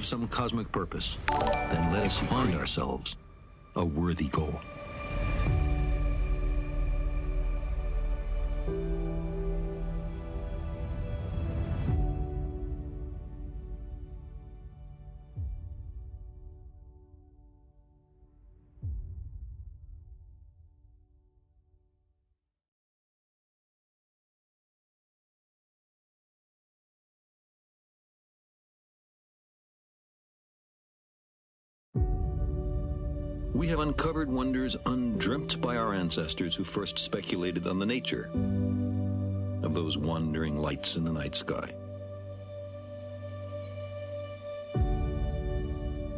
crave some cosmic purpose, then let us find ourselves a worthy goal. We have uncovered wonders undreamt by our ancestors who first speculated on the nature of those wandering lights in the night sky.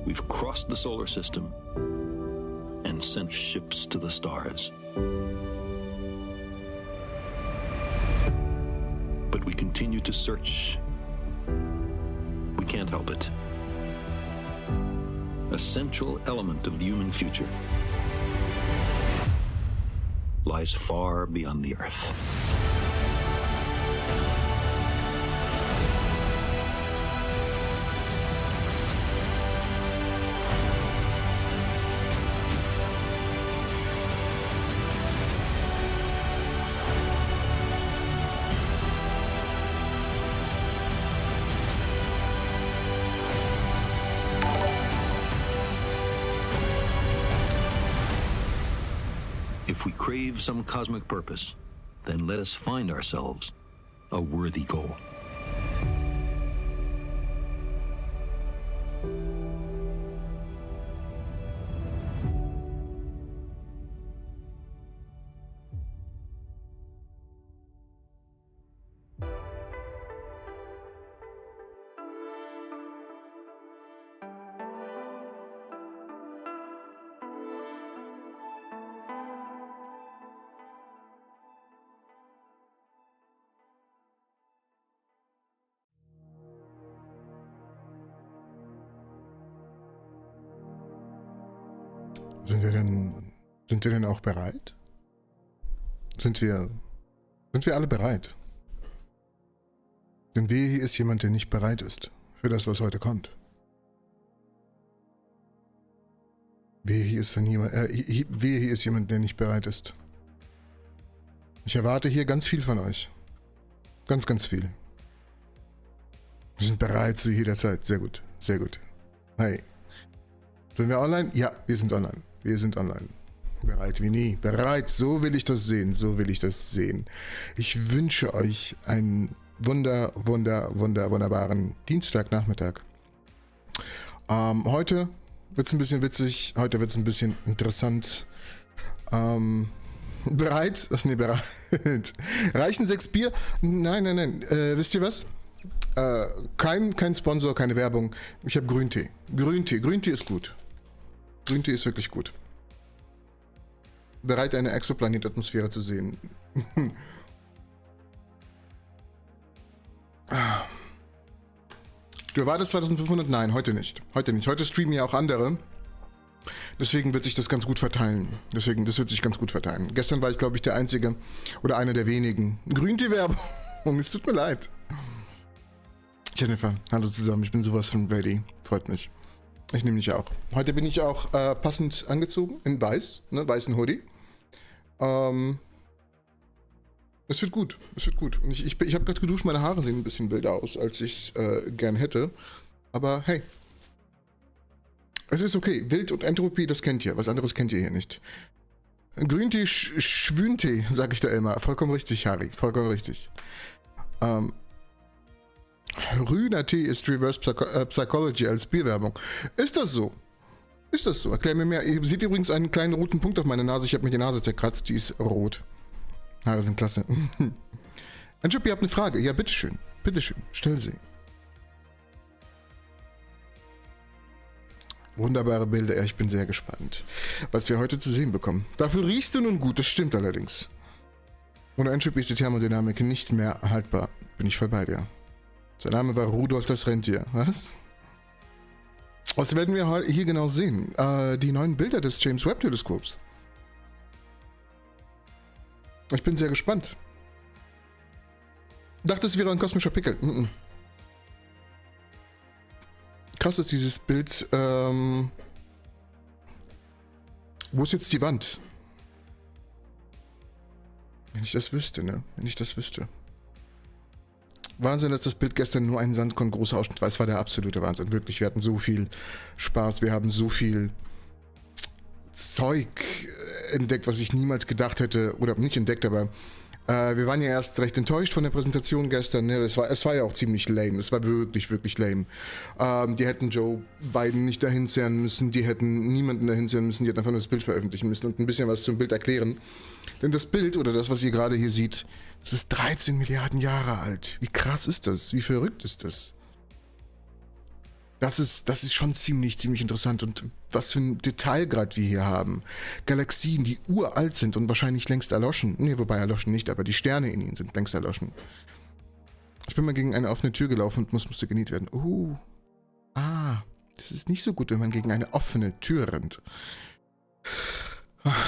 We've crossed the solar system and sent ships to the stars. But we continue to search. We can't help it. A central element of the human future lies far beyond the Earth. If we crave some cosmic purpose, then let us find ourselves a worthy goal. Sind wir denn auch bereit? Sind wir alle bereit? Denn wehe, hier ist jemand, der nicht bereit ist für das, was heute kommt. Wehe, hier ist jemand, der nicht bereit ist. Ich erwarte hier ganz viel von euch. Ganz, ganz viel. Wir sind bereit zu jeder Zeit. Sehr gut, sehr gut. Hey. Sind wir online? Ja, wir sind online. Wir sind online. Bereit wie nie. Bereit. So will ich das sehen. So will ich das sehen. Ich wünsche euch einen wunderbaren Dienstagnachmittag. Heute wird es ein bisschen witzig. Heute wird es ein bisschen interessant. Bereit? Ach nee, bereit. Reichen 6 Bier? Nein. Wisst ihr was? Kein Sponsor, keine Werbung. Ich habe Grüntee. Grüntee ist gut. Grüntee ist wirklich gut. Bereit, eine Exoplanetatmosphäre zu sehen. Du erwartest 2500? Nein, heute nicht. Heute streamen ja auch andere. Deswegen wird sich das ganz gut verteilen. Das wird sich ganz gut verteilen. Gestern war ich, glaube ich, der Einzige oder einer der wenigen. Grüntee-Werbung. Es tut mir leid. Jennifer, hallo zusammen. Ich bin sowas von ready. Freut mich. Ich nehme dich auch. Heute bin ich auch passend angezogen, in weiß, ne, weißen Hoodie. Es wird gut, Und ich habe gerade geduscht, meine Haare sehen ein bisschen wilder aus, als ich es gern hätte. Aber hey, es ist okay. Wild und Entropy, das kennt ihr. Was anderes kennt ihr hier nicht. Grüntee, Schwüntee, sag ich da immer. Vollkommen richtig, Harry, vollkommen richtig. Rüner Tee ist Reverse Psychology als Bierwerbung. Ist das so? Erklär mir mehr. Ihr seht übrigens einen kleinen roten Punkt auf meiner Nase. Ich habe mir die Nase zerkratzt. Die ist rot. Haare sind klasse. Entropy, ihr habt eine Frage. Ja, bitteschön. Stell sie. Wunderbare Bilder. Ja, ich bin sehr gespannt, was wir heute zu sehen bekommen. Dafür riechst du nun gut. Das stimmt allerdings. Ohne Entropy ist die Thermodynamik nicht mehr haltbar. Bin ich voll bei dir. Sein Name war Rudolf das Rentier. Was? Was werden wir hier genau sehen? Die neuen Bilder des James-Webb-Teleskops. Ich bin sehr gespannt. Dachte, es wäre ein kosmischer Pickel. krass ist dieses Bild. Wo ist jetzt die Wand? Wenn ich das wüsste, ne? Wenn ich das wüsste. Wahnsinn, dass das Bild gestern nur ein Sandkorn großer Ausschnitt war. Es war der absolute Wahnsinn. Wirklich, wir hatten so viel Spaß. Wir haben so viel Zeug entdeckt, was ich niemals gedacht hätte. Oder nicht entdeckt, aber wir waren ja erst recht enttäuscht von der Präsentation gestern. Ne? Es war ja auch ziemlich lame. Es war wirklich, wirklich lame. Die hätten Joe Biden nicht dahin zerren müssen. Die hätten niemanden dahin zerren müssen. Die hätten einfach nur das Bild veröffentlichen müssen und ein bisschen was zum Bild erklären. Denn das Bild, oder das, was ihr gerade hier seht, das ist 13 Milliarden Jahre alt. Wie krass ist das? Wie verrückt ist das? Das ist schon ziemlich interessant. Und was für ein Detailgrad wir hier haben. Galaxien, die uralt sind und wahrscheinlich längst erloschen. Nee, wobei erloschen nicht, aber die Sterne in ihnen sind längst erloschen. Ich bin mal gegen eine offene Tür gelaufen und musste genäht werden. Das ist nicht so gut, wenn man gegen eine offene Tür rennt.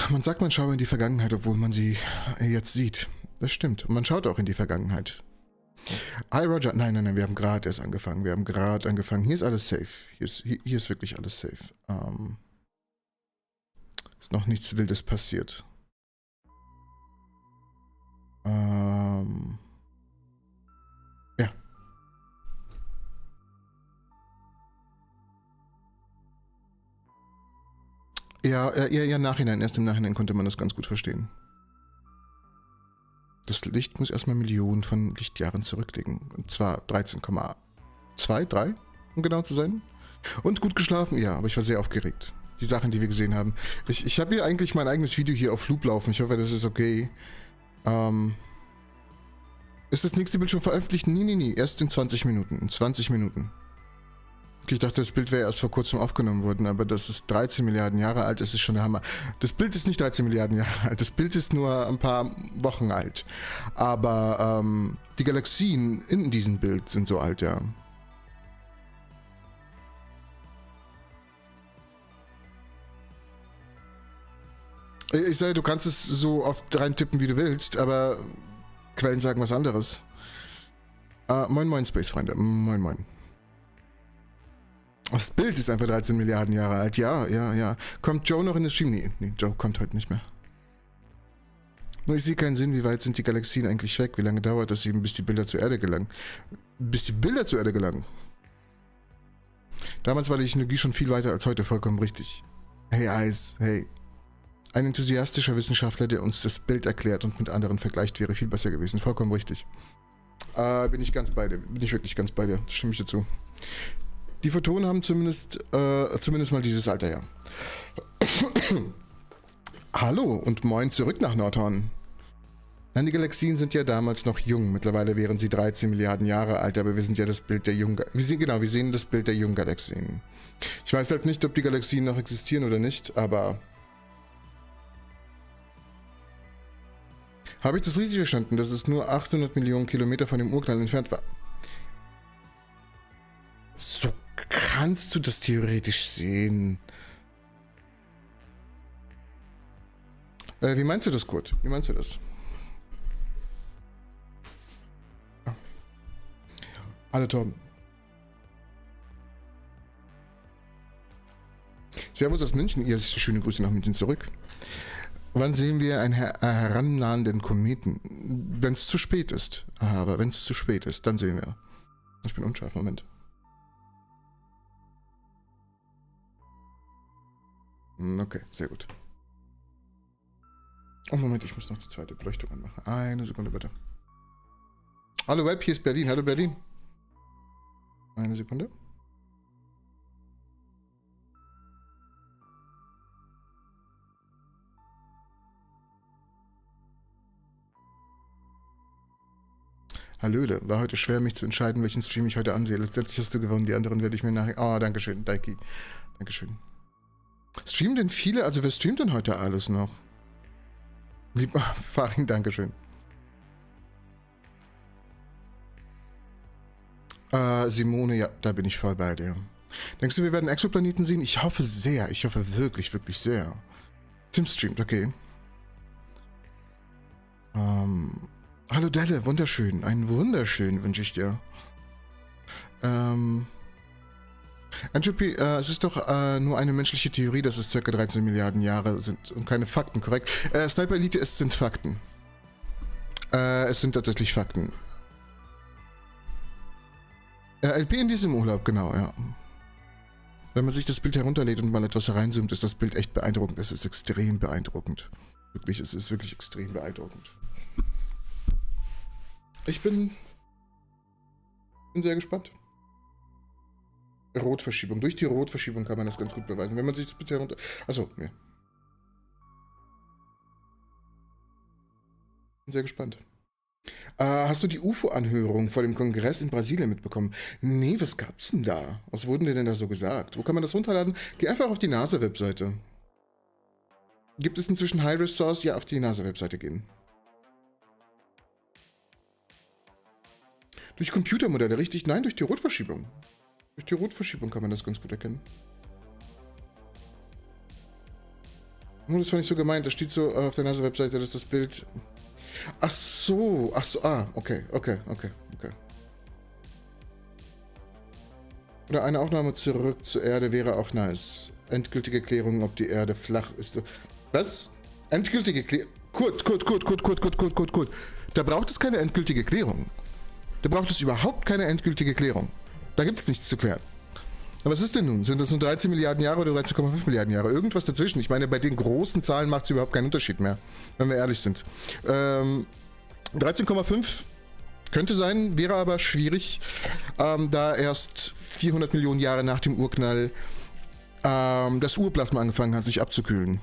Man sagt, man schaue in die Vergangenheit, obwohl man sie jetzt sieht. Das stimmt. Und man schaut auch in die Vergangenheit. Hi Roger. Nein, wir haben gerade erst angefangen. Hier ist alles safe. Hier ist wirklich alles safe. Ist noch nichts Wildes passiert. Ja. Ja, erst im Nachhinein konnte man das ganz gut verstehen. Das Licht muss erstmal Millionen von Lichtjahren zurücklegen. Und zwar 13,23, um genau zu sein. Und gut geschlafen, ja, aber ich war sehr aufgeregt. Die Sachen, die wir gesehen haben. Ich habe hier eigentlich mein eigenes Video hier auf Loop laufen. Ich hoffe, das ist okay. Ist das nächste Bild schon veröffentlicht? Nee. Erst in 20 Minuten. In 20 Minuten. Okay, ich dachte, das Bild wäre erst vor kurzem aufgenommen worden, aber das ist 13 Milliarden Jahre alt, das ist schon der Hammer. Das Bild ist nicht 13 Milliarden Jahre alt, das Bild ist nur ein paar Wochen alt. Aber die Galaxien in diesem Bild sind so alt, ja. Ich sage, du kannst es so oft reintippen, wie du willst, aber Quellen sagen was anderes. Moin, Space-Freunde. Moin. Das Bild ist einfach 13 Milliarden Jahre alt. Ja. Kommt Joe noch in den Stream? Nee, Joe kommt heute nicht mehr. Nur ich sehe keinen Sinn, wie weit sind die Galaxien eigentlich weg? Wie lange dauert das eben, bis die Bilder zur Erde gelangen? Damals war die Technologie schon viel weiter als heute, vollkommen richtig. Hey Eis, hey. Ein enthusiastischer Wissenschaftler, der uns das Bild erklärt und mit anderen vergleicht, wäre viel besser gewesen. Vollkommen richtig. Bin ich wirklich ganz bei dir. Stimme ich dazu. Die Photonen haben zumindest mal dieses Alter, ja. Hallo und moin zurück nach Nordhorn. Nein, die Galaxien sind ja damals noch jung. Mittlerweile wären sie 13 Milliarden Jahre alt, aber wir sind ja das Bild der jungen... Wir sehen das Bild der jungen Galaxien. Ich weiß halt nicht, ob die Galaxien noch existieren oder nicht, aber... Habe ich das richtig verstanden, dass es nur 800 Millionen Kilometer von dem Urknall entfernt war? So kannst du das theoretisch sehen. Wie meinst du das, Kurt? Wie meinst du das? Ah. Hallo, Torben. Servus aus München. Ihr schöne Grüße nach München zurück. Wann sehen wir einen herannahenden Kometen? Wenn es zu spät ist. Aber wenn es zu spät ist, dann sehen wir. Ich bin unscharf, Moment. Okay, sehr gut. Oh, Moment, ich muss noch die zweite Beleuchtung anmachen. Eine Sekunde bitte. Hallo Web, hier ist Berlin. Hallo Berlin. Eine Sekunde. Hallöle, war heute schwer, mich zu entscheiden, welchen Stream ich heute ansehe. Letztendlich hast du gewonnen, die anderen werde ich mir nachher... Oh, dankeschön, Daiki. Dankeschön. Streamen denn viele? Also wer streamt denn heute alles noch? Lieber Farin, dankeschön. Simone, ja, da bin ich voll bei dir. Denkst du, wir werden Exoplaneten sehen? Ich hoffe sehr. Ich hoffe wirklich, wirklich sehr. Tim streamt, okay. Hallo Delle, wunderschön. Einen wunderschönen wünsche ich dir. Entropy, es ist doch nur eine menschliche Theorie, dass es ca. 13 Milliarden Jahre sind und keine Fakten, korrekt? Sniper Elite, es sind Fakten. Es sind tatsächlich Fakten. LP in diesem Urlaub, genau, ja. Wenn man sich das Bild herunterlädt und mal etwas hereinzoomt, ist das Bild echt beeindruckend. Es ist extrem beeindruckend. Wirklich, es ist wirklich extrem beeindruckend. Ich bin sehr gespannt. Rotverschiebung. Durch die Rotverschiebung kann man das ganz gut beweisen. Wenn man sich das Bild herunter... Achso, ja. Bin sehr gespannt. Hast du die UFO-Anhörung vor dem Kongress in Brasilien mitbekommen? Nee, was gab's denn da? Was wurden dir denn da so gesagt? Wo kann man das runterladen? Geh einfach auf die NASA-Webseite. Gibt es inzwischen High-Res-Source? Ja, auf die NASA-Webseite gehen. Durch Computermodelle, richtig? Nein, durch die Rotverschiebung. Durch die Rotverschiebung kann man das ganz gut erkennen. Oh, das war nicht so gemeint. Da steht so auf der NASA-Webseite, dass das Bild... Ach so, okay. Oder eine Aufnahme zurück zur Erde wäre auch nice. Endgültige Klärung, ob die Erde flach ist. Was? Endgültige Klärung? Kurt. Da braucht es keine endgültige Klärung. Da braucht es überhaupt keine endgültige Klärung. Da gibt es nichts zu klären. Aber was ist denn nun? Sind das nun 13 Milliarden Jahre oder 13,5 Milliarden Jahre? Irgendwas dazwischen. Ich meine, bei den großen Zahlen macht es überhaupt keinen Unterschied mehr, wenn wir ehrlich sind. 13,5 könnte sein, wäre aber schwierig, da erst 400 Millionen Jahre nach dem Urknall das Urplasma angefangen hat, sich abzukühlen.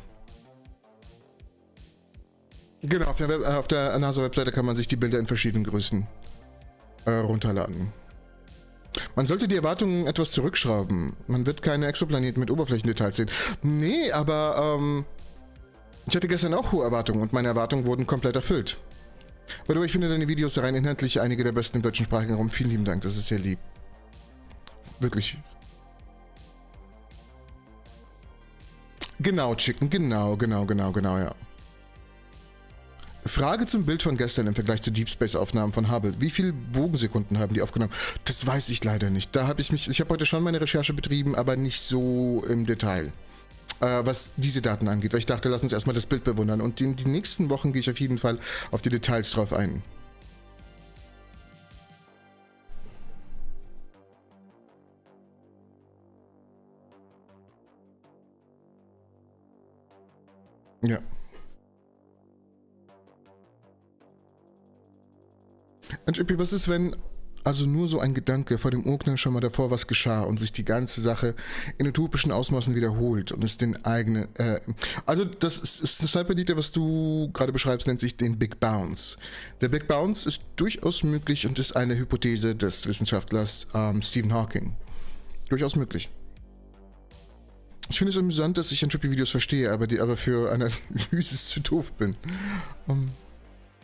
Genau, auf der NASA-Webseite kann man sich die Bilder in verschiedenen Größen runterladen. Man sollte die Erwartungen etwas zurückschrauben. Man wird keine Exoplaneten mit Oberflächendetails sehen. Nee, aber ich hatte gestern auch hohe Erwartungen und meine Erwartungen wurden komplett erfüllt. By the way, ich finde deine Videos rein inhaltlich einige der besten im deutschsprachigen Raum. Vielen lieben Dank, das ist sehr lieb. Wirklich. Genau, Chicken, genau, ja. Frage zum Bild von gestern im Vergleich zu Deep Space Aufnahmen von Hubble. Wie viele Bogensekunden haben die aufgenommen? Das weiß ich leider nicht. Da habe ich habe heute schon meine Recherche betrieben, aber nicht so im Detail, was diese Daten angeht. Weil ich dachte, lass uns erstmal das Bild bewundern. Und in den nächsten Wochen gehe ich auf jeden Fall auf die Details drauf ein. Ja. Entropy, was ist, wenn also nur so ein Gedanke vor dem Urknall schon mal davor was geschah und sich die ganze Sache in utopischen Ausmaßen wiederholt und es den eigenen... also das ist eine Sniper-Elite, was du gerade beschreibst, nennt sich den Big Bounce. Der Big Bounce ist durchaus möglich und ist eine Hypothese des Wissenschaftlers Stephen Hawking. Durchaus möglich. Ich finde es amüsant, dass ich Entropy-Videos verstehe, aber für Analyse zu doof bin.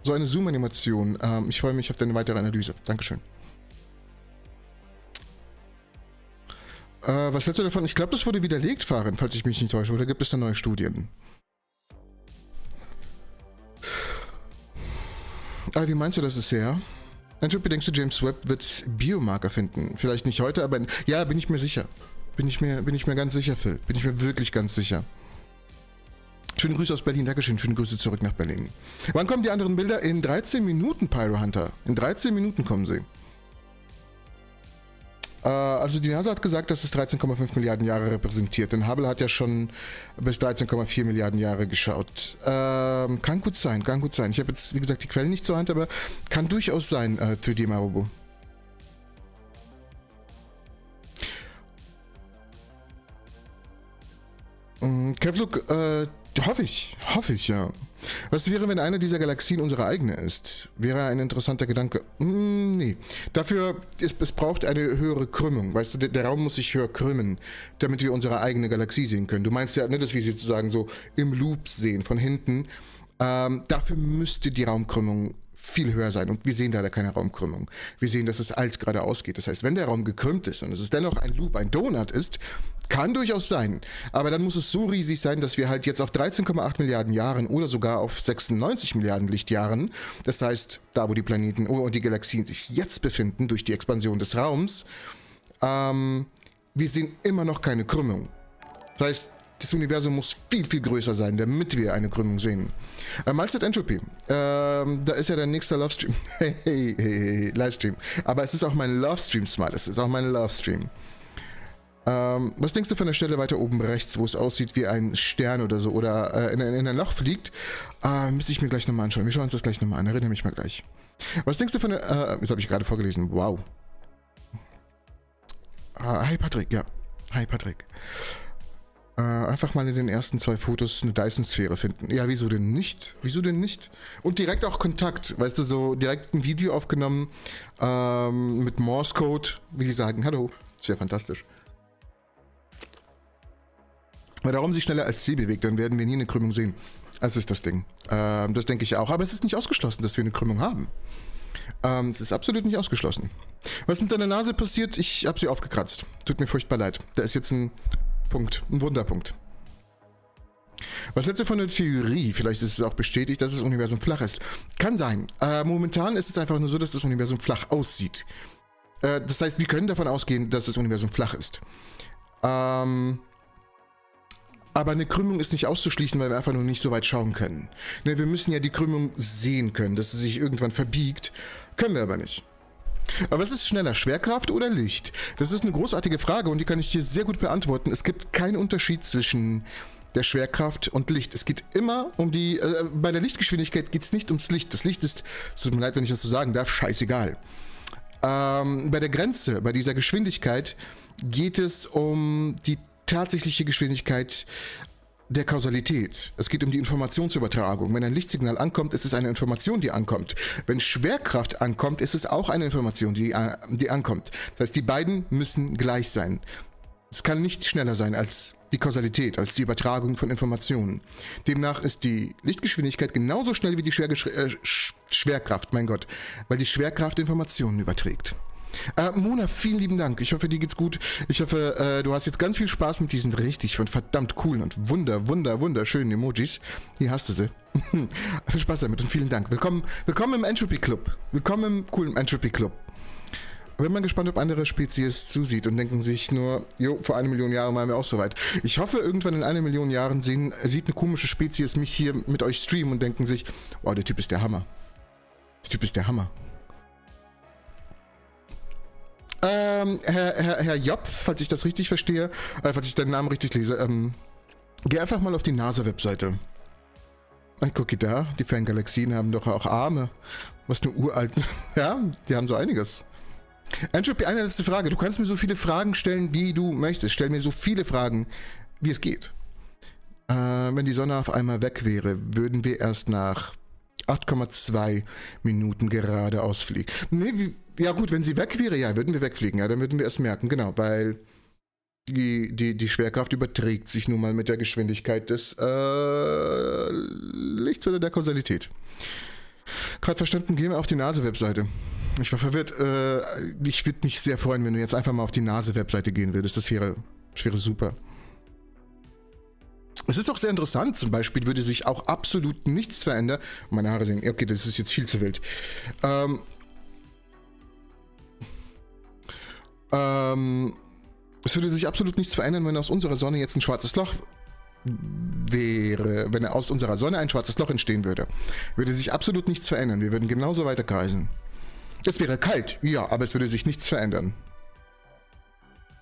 So eine Zoom-Animation. Ich freue mich auf deine weitere Analyse. Dankeschön. Was hältst du davon? Ich glaube, das wurde widerlegt, Fahren, falls ich mich nicht täusche. Oder gibt es da neue Studien? Wie meinst du, das ist her? Entropy, denkst du, James Webb wird Biomarker finden? Vielleicht nicht heute, aber... Ja, bin ich mir sicher. Bin ich mir ganz sicher, Phil. Bin ich mir wirklich ganz sicher. Schöne Grüße aus Berlin, Dankeschön. Schöne Grüße zurück nach Berlin. Wann kommen die anderen Bilder? In 13 Minuten, Pyro Hunter. In 13 Minuten kommen sie. Also die NASA hat gesagt, dass es 13,5 Milliarden Jahre repräsentiert. Denn Hubble hat ja schon bis 13,4 Milliarden Jahre geschaut. Kann gut sein, kann gut sein. Ich habe jetzt, wie gesagt, die Quellen nicht zur Hand, aber kann durchaus sein für die Marubo. Kevluk, hoffe ich, ja. Was wäre, wenn eine dieser Galaxien unsere eigene ist? Wäre ein interessanter Gedanke. Nee. Dafür, es braucht eine höhere Krümmung. Weißt du, der Raum muss sich höher krümmen, damit wir unsere eigene Galaxie sehen können. Du meinst ja, ne, dass wir sie sozusagen so im Loop sehen, von hinten. Dafür müsste die Raumkrümmung viel höher sein. Und wir sehen leider keine Raumkrümmung. Wir sehen, dass es als geradeaus geht. Das heißt, wenn der Raum gekrümmt ist und es ist dennoch ein Loop, ein Donut ist, kann durchaus sein. Aber dann muss es so riesig sein, dass wir halt jetzt auf 13,8 Milliarden Jahren oder sogar auf 96 Milliarden Lichtjahren, das heißt, da wo die Planeten und die Galaxien sich jetzt befinden, durch die Expansion des Raums, wir sehen immer noch keine Krümmung. Das heißt, das Universum muss viel, viel größer sein, damit wir eine Krümmung sehen. Mahlzeit Entropy. Da ist ja dein nächster Lovestream. Hey, Livestream. Aber es ist auch mein Lovestream, Smart. Es ist auch mein Lovestream. Was denkst du von der Stelle weiter oben rechts, wo es aussieht wie ein Stern oder so, oder in ein Loch fliegt? Müsste ich mir gleich nochmal anschauen. Wir schauen uns das gleich nochmal an. Erinnere mich mal gleich. Was denkst du von der... das habe ich gerade vorgelesen. Wow. Hi Patrick, ja. Hi Patrick. Einfach mal in den ersten 2 Fotos eine Dyson-Sphäre finden. Ja, wieso denn nicht? Wieso denn nicht? Und direkt auch Kontakt. Weißt du, so direkt ein Video aufgenommen mit Morse-Code, wie die sagen, hallo. Ist ja fantastisch. Weil darum sich schneller als C bewegt, dann werden wir nie eine Krümmung sehen. Das ist das Ding. Das denke ich auch. Aber es ist nicht ausgeschlossen, dass wir eine Krümmung haben. Es ist absolut nicht ausgeschlossen. Was mit deiner Nase passiert, ich habe sie aufgekratzt. Tut mir furchtbar leid. Da ist jetzt ein Punkt, ein Wunderpunkt. Was hältst du von der Theorie? Vielleicht ist es auch bestätigt, dass das Universum flach ist. Kann sein. Momentan ist es einfach nur so, dass das Universum flach aussieht. Das heißt, wir können davon ausgehen, dass das Universum flach ist. Aber eine Krümmung ist nicht auszuschließen, weil wir einfach nur nicht so weit schauen können. Ne, wir müssen ja die Krümmung sehen können, dass sie sich irgendwann verbiegt. Können wir aber nicht. Aber was ist schneller, Schwerkraft oder Licht? Das ist eine großartige Frage und die kann ich dir sehr gut beantworten. Es gibt keinen Unterschied zwischen der Schwerkraft und Licht. Es geht immer um die... bei der Lichtgeschwindigkeit geht es nicht ums Licht. Das Licht ist, es tut mir leid, wenn ich das so sagen darf, scheißegal. Bei der Grenze, bei dieser Geschwindigkeit, geht es um die tatsächliche Geschwindigkeit der Kausalität. Es geht um die Informationsübertragung. Wenn ein Lichtsignal ankommt, ist es eine Information, die ankommt. Wenn Schwerkraft ankommt, ist es auch eine Information, die ankommt. Das heißt, die beiden müssen gleich sein. Es kann nicht schneller sein als die Kausalität, als die Übertragung von Informationen. Demnach ist die Lichtgeschwindigkeit genauso schnell wie die Schwerkraft, mein Gott, weil die Schwerkraft Informationen überträgt. Mona, vielen lieben Dank. Ich hoffe, dir geht's gut. Ich hoffe, du hast jetzt ganz viel Spaß mit diesen richtig und verdammt coolen und wunderschönen Emojis. Hier hast du sie. Viel Spaß damit und vielen Dank. Willkommen im Entropy Club. Willkommen im coolen Entropy Club. Bin mal gespannt, ob andere Spezies zusieht und denken sich nur, vor 1 Million Jahren waren wir auch so weit. Ich hoffe, irgendwann in 1 Million Jahren sieht eine komische Spezies mich hier mit euch streamen und denken sich, wow, der Typ ist der Hammer. Der Typ ist der Hammer. Herr Jopp, falls ich das richtig verstehe, falls ich deinen Namen richtig lese, geh einfach mal auf die NASA-Webseite. Gucki da, die Ferngalaxien haben doch auch Arme. Was eine uralte... Ja, die haben so einiges. Entropy, eine letzte Frage. Du kannst mir so viele Fragen stellen, wie du möchtest. Stell mir so viele Fragen, wie es geht. Wenn die Sonne auf einmal weg wäre, würden wir erst nach 8,2 Minuten geradeaus fliegen. Nee, ja gut, wenn sie weg wäre, ja, würden wir wegfliegen. Ja, dann würden wir es merken, genau, weil die Schwerkraft überträgt sich nun mal mit der Geschwindigkeit des Lichts oder der Kausalität. Gerade verstanden, gehen wir auf die NASA-Webseite. Ich war verwirrt. Ich würde mich sehr freuen, wenn du jetzt einfach mal auf die NASA-Webseite gehen würdest. Das wäre super. Es ist auch sehr interessant. Zum Beispiel würde sich auch absolut nichts verändern. Meine Haare sehen, okay, das ist jetzt viel zu wild. Es würde sich absolut nichts verändern, wenn aus unserer Sonne jetzt ein schwarzes Loch wäre. Wenn aus unserer Sonne ein schwarzes Loch entstehen würde. Würde sich absolut nichts verändern. Wir würden genauso weiterkreisen. Es wäre kalt, ja, aber es würde sich nichts verändern.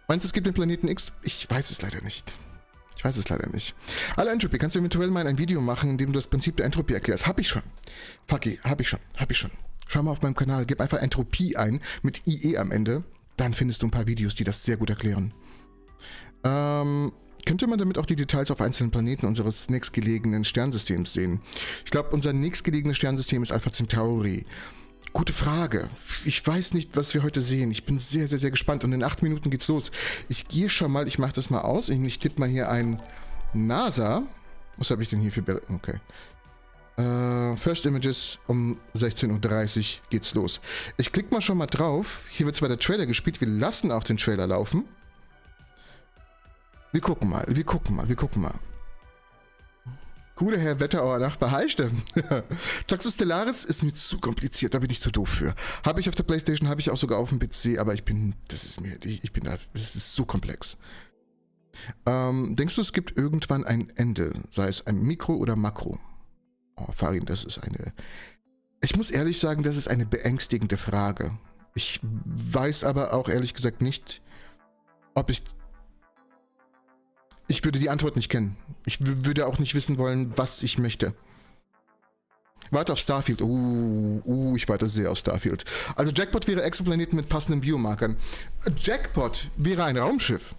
Meinst du, es gibt den Planeten X? Ich weiß es leider nicht. Hallo Entropy, kannst du eventuell mal ein Video machen, in dem du das Prinzip der Entropie erklärst? Hab ich schon. Fucky, hab ich schon. Schau mal auf meinem Kanal, gib einfach Entropie ein, mit IE am Ende. Dann findest du ein paar Videos, die das sehr gut erklären. Könnte man damit auch die Details auf einzelnen Planeten unseres nächstgelegenen Sternsystems sehen? Ich glaube, unser nächstgelegenes Sternsystem ist Alpha Centauri. Gute Frage. Ich weiß nicht, was wir heute sehen. Ich bin sehr, sehr, sehr gespannt. Und in 8 Minuten geht's los. Ich gehe schon mal, ich mache das mal aus. Ich tippe mal hier ein NASA. Was habe ich denn hier für Bilder? Okay. First Images um 16:30 Uhr geht's los. Ich klicke mal schon mal drauf. Hier wird zwar der Trailer gespielt. Wir lassen auch den Trailer laufen. Wir gucken mal. Guter Herr Wetterauer Nachbar. Hi, Steffen. Zaxxus Stellaris ist mir zu kompliziert, da bin ich zu doof für. Habe ich auf der Playstation, habe ich auch sogar auf dem PC, aber das ist so komplex. Denkst du, es gibt irgendwann ein Ende, sei es ein Mikro oder Makro? Oh, Farin, ich muss ehrlich sagen, das ist eine beängstigende Frage. Ich weiß aber auch ehrlich gesagt nicht, ob ich würde die Antwort nicht kennen. Ich würde auch nicht wissen wollen, was ich möchte. Warte auf Starfield. Ich warte sehr auf Starfield. Also Jackpot wäre Exoplaneten mit passenden Biomarkern. Jackpot wäre ein Raumschiff,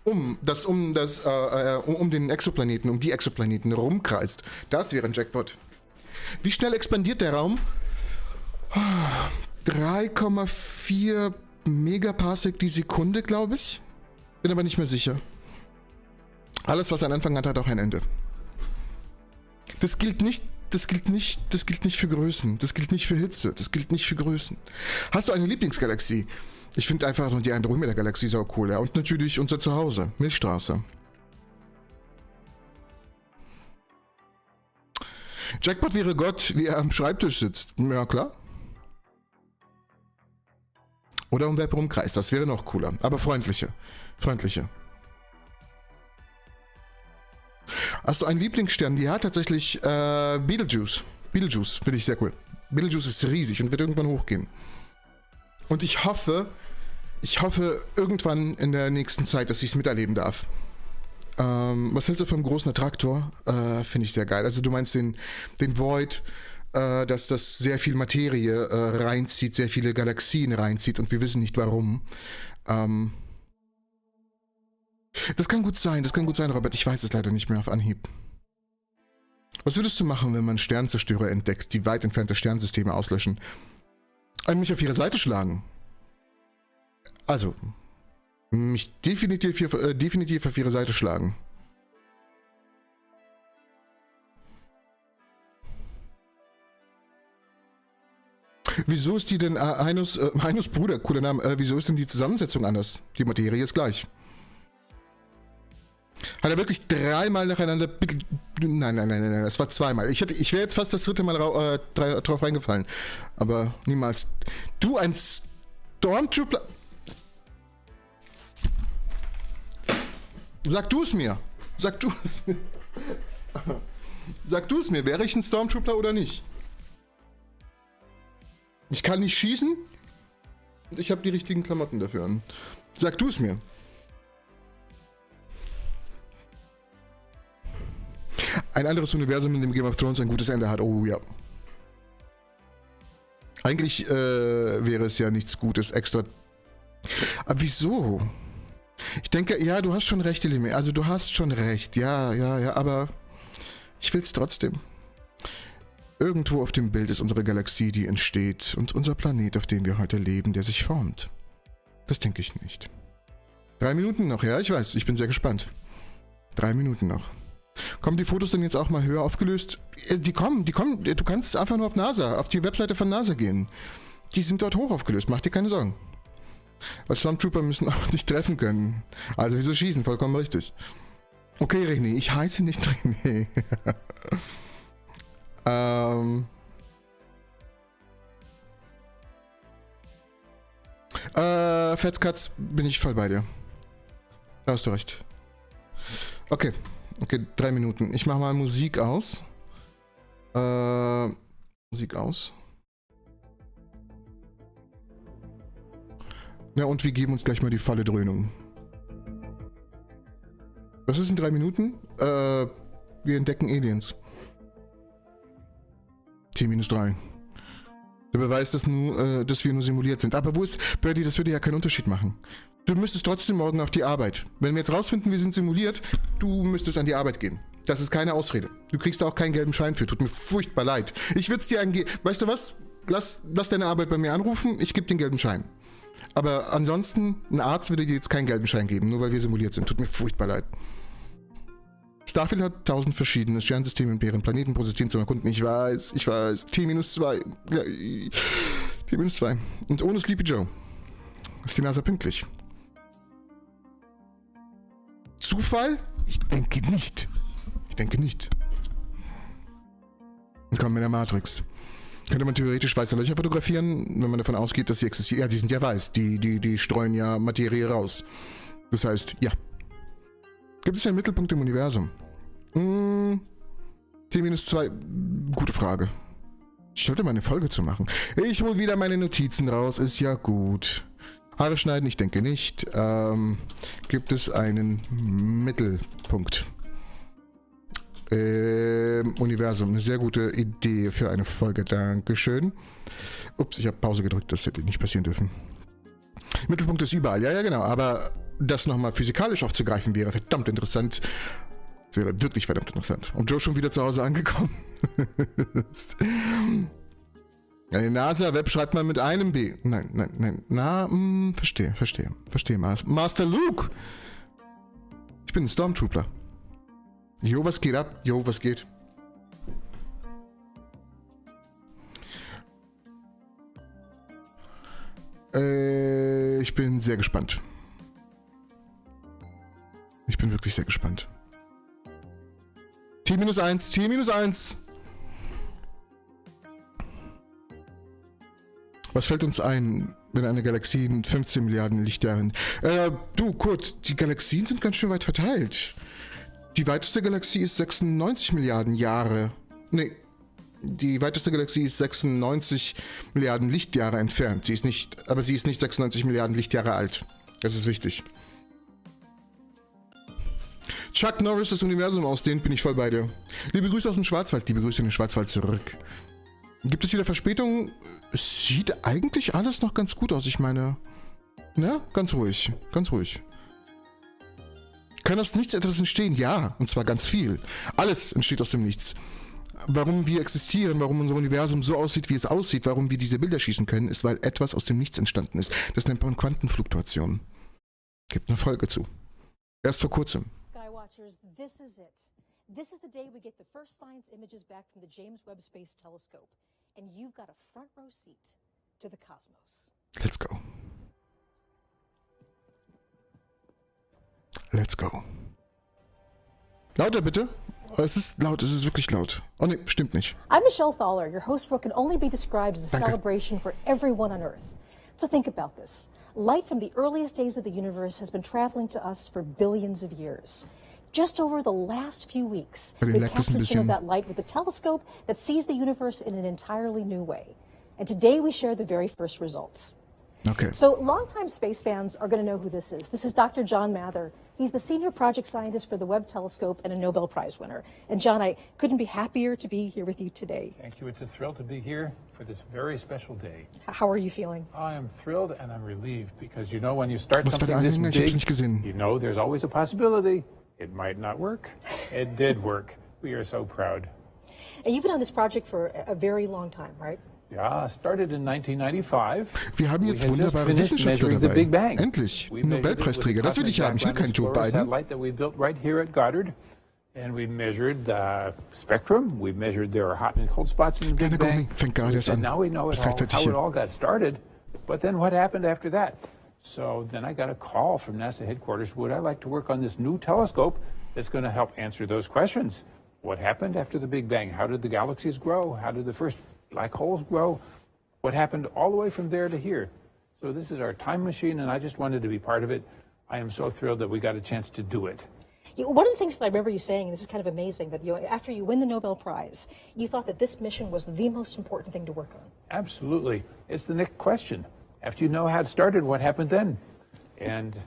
um den Exoplaneten, um die Exoplaneten rumkreist. Das wäre ein Jackpot. Wie schnell expandiert der Raum? 3,4 Megaparsec die Sekunde, glaube ich. Bin aber nicht mehr sicher. Alles, was einen Anfang hat, hat auch ein Ende. Das gilt nicht für Größen. Das gilt nicht für Hitze. Das gilt nicht für Größen. Hast du eine Lieblingsgalaxie? Ich finde einfach nur die Andromeda-Galaxie sau cool. Ja. Und natürlich unser Zuhause, Milchstraße. Jackpot wäre Gott, wie er am Schreibtisch sitzt. Ja, klar. Oder um Web rumkreist. Das wäre noch cooler. Aber freundlicher. Hast du einen Lieblingsstern? Ja, tatsächlich Betelgeuse. Betelgeuse finde ich sehr cool. Betelgeuse ist riesig und wird irgendwann hochgehen. Und ich hoffe irgendwann in der nächsten Zeit, dass ich es miterleben darf. Was hältst du vom großen Attraktor? Finde ich sehr geil. Also du meinst den Void, dass das sehr viel Materie reinzieht, sehr viele Galaxien reinzieht und wir wissen nicht warum. Das kann gut sein, Robert. Ich weiß es leider nicht mehr auf Anhieb. Was würdest du machen, wenn man Sternzerstörer entdeckt, die weit entfernte Sternsysteme auslöschen? Mich auf ihre Seite schlagen. Also, mich definitiv auf ihre Seite schlagen. Wieso ist die denn, Heinus Bruder, cooler Name, wieso ist denn die Zusammensetzung anders? Die Materie ist gleich. Hat er wirklich dreimal nacheinander... Nein, das war zweimal. Ich wäre jetzt fast das dritte Mal drauf reingefallen. Aber niemals. Du, ein Stormtrooper... Sag du es mir. Sag du es mir. Wäre ich ein Stormtrooper oder nicht? Ich kann nicht schießen. Und ich habe die richtigen Klamotten dafür an. Sag du es mir. Ein anderes Universum, in dem Game of Thrones ein gutes Ende hat. Oh ja. Eigentlich wäre es ja nichts Gutes extra. Aber wieso? Ich denke, ja, du hast schon recht, Elime. Also du hast schon recht. Ja, aber ich will es trotzdem. Irgendwo auf dem Bild ist unsere Galaxie, die entsteht, und unser Planet, auf dem wir heute leben, der sich formt. Das denke ich nicht. 3 Minuten noch, ja, ich weiß. Ich bin sehr gespannt. 3 Minuten noch. Kommen die Fotos denn jetzt auch mal höher aufgelöst? Die kommen. Du kannst einfach nur auf die Webseite von NASA gehen. Die sind dort hoch aufgelöst, mach dir keine Sorgen. Weil Stormtrooper müssen auch nicht treffen können. Also wieso schießen? Vollkommen richtig. Okay, René, ich heiße nicht René. Fetzkatz, bin ich voll bei dir. Da hast du recht. Okay, 3 Minuten. Ich mache mal Musik aus. Musik aus. Ja, und wir geben uns gleich mal die volle Dröhnung. Was ist in 3 Minuten? Wir entdecken Aliens. T-3. Der Beweis, dass wir nur simuliert sind. Aber wo ist... Birdie, das würde ja keinen Unterschied machen. Du müsstest trotzdem morgen auf die Arbeit. Wenn wir jetzt rausfinden, wir sind simuliert, du müsstest an die Arbeit gehen. Das ist keine Ausrede. Du kriegst da auch keinen gelben Schein für. Tut mir furchtbar leid. Ich würde es dir weißt du was? Lass deine Arbeit bei mir anrufen, ich gebe den gelben Schein. Aber ansonsten, ein Arzt würde dir jetzt keinen gelben Schein geben, nur weil wir simuliert sind. Tut mir furchtbar leid. Starfield hat 1000 verschiedene Sternsysteme und mehreren Planeten pro System zu erkunden. Ich weiß. T-2. Ja, T-2. Und ohne Sleepy Joe ist die NASA pünktlich. Zufall? Ich denke nicht. Willkommen in der Matrix. Könnte man theoretisch weiße Löcher fotografieren, wenn man davon ausgeht, dass sie existieren? Ja, die sind ja weiß. Die streuen ja Materie raus. Das heißt, ja. Gibt es einen Mittelpunkt im Universum? T-2, gute Frage. Ich sollte mal eine Folge zu machen. Ich hole wieder meine Notizen raus, ist ja gut. Haare schneiden, ich denke nicht. Gibt es einen Mittelpunkt? Universum, eine sehr gute Idee für eine Folge, dankeschön. Ups, ich habe Pause gedrückt, das hätte nicht passieren dürfen. Mittelpunkt ist überall, ja genau, aber das nochmal physikalisch aufzugreifen wäre verdammt interessant. Das wäre wirklich verdammt interessant. Und Joe schon wieder zu Hause angekommen ist. Eine NASA-Web schreibt man mit einem B. Nein. Verstehe. Master Luke! Ich bin ein Stormtrooper. Jo, was geht ab? Jo, was geht? Ich bin sehr gespannt. Ich bin wirklich sehr gespannt. T-1. Was fällt uns ein, wenn eine Galaxie in 15 Milliarden Lichtjahren... Du, Kurt, die Galaxien sind ganz schön weit verteilt. Die weiteste Galaxie ist 96 Milliarden Jahre. Nee, die weiteste Galaxie ist 96 Milliarden Lichtjahre entfernt. Sie ist nicht 96 Milliarden Lichtjahre alt. Das ist wichtig. Chuck Norris das Universum ausdehnt, bin ich voll bei dir. Liebe Grüße aus dem Schwarzwald, liebe Grüße in den Schwarzwald zurück. Gibt es wieder Verspätungen? Es sieht eigentlich alles noch ganz gut aus, ich meine... Ne? Ganz ruhig. Kann aus nichts etwas entstehen? Ja, und zwar ganz viel. Alles entsteht aus dem Nichts. Warum wir existieren, warum unser Universum so aussieht, wie es aussieht, warum wir diese Bilder schießen können, ist, weil etwas aus dem Nichts entstanden ist. Das nennt man Quantenfluktuation. Gibt eine Folge zu. Erst vor kurzem. Skywatchers, this is it. This is the day we get the first science images back from the James-Webb-Telescope. And you've got a front row seat to the cosmos. Let's go. Let's go. Lauter bitte. Es ist laut, es ist wirklich laut. Oh ne, stimmt nicht. I'm Michelle Thaler. Your host for what can only be described as a celebration for everyone on Earth. So think about this. Light from the earliest days of the universe has been traveling to us for billions of years. Just over the last few weeks, we've captured some of that light with a telescope that sees the universe in an entirely new way. And today we share the very first results. Okay. So longtime space fans are going to know who this is. This is Dr. John Mather. He's the senior project scientist for the Webb telescope and a Nobel Prize winner. And John, I couldn't be happier to be here with you today. Thank you. It's a thrill to be here for this very special day. How are you feeling? I am thrilled and I'm relieved because you know when you start something this big, you know there's always a possibility. It might not work. It did work. We are so proud. And you've been on this project for a very long time, right? Ja, started in 1995. Wir haben jetzt wunderbare Wissenschaftler dabei. Endlich. Nobelpreisträger. Das will ich haben. Ich will keinen Joe Biden. Satellite that we built right here at Goddard. And we measured the spectrum. We measured there are hot and cold spots in the Big Bang. Fängt gerade erst an. Now we know how it all got started. But then what happened after that? So then I got a call from NASA headquarters. Would I like to work on this new telescope that's going to help answer those questions? What happened after the Big Bang? How did the galaxies grow? How did the first black holes grow? What happened all the way from there to here? So this is our time machine, and I just wanted to be part of it. I am so thrilled that we got a chance to do it. One of the things that I remember you saying, and this is kind of amazing, that after you win the Nobel Prize, you thought that this mission was the most important thing to work on. Absolutely. It's the next question. After you know how it started, what happened then? And,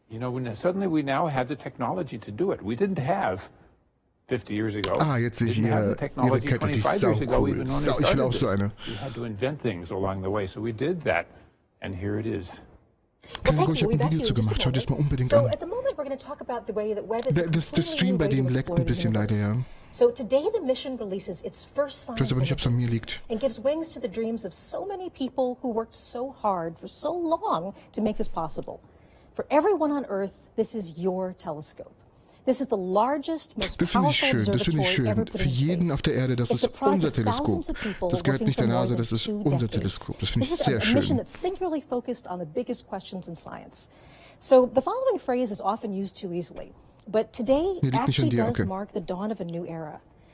you know, suddenly we now have the technology to do it. We didn't have 50 years ago. Jetzt sehe ich ihre Kette, die ist sau cool. Ich will auch so eine. We had to invent things along the way, so we did that. And here it is. Ich habe ein Video zu gemacht. Schau dir das mal unbedingt an. Der Stream bei dem leckt ein bisschen leider, ja. So today the mission releases its first science images and gives wings to the dreams of so many people who worked so hard for so long to make this possible. For everyone on Earth, this is your telescope. This is the largest, most powerful observatory ever put in space. Für jeden auf der Erde, das ist unser Teleskop. Das gehört nicht der NASA, das ist unser Teleskop. Das finde ich sehr schön. This is a mission that's singularly focused on the biggest questions in science. So the following phrase is often used too easily. But today actually does mark the dawn of a new era.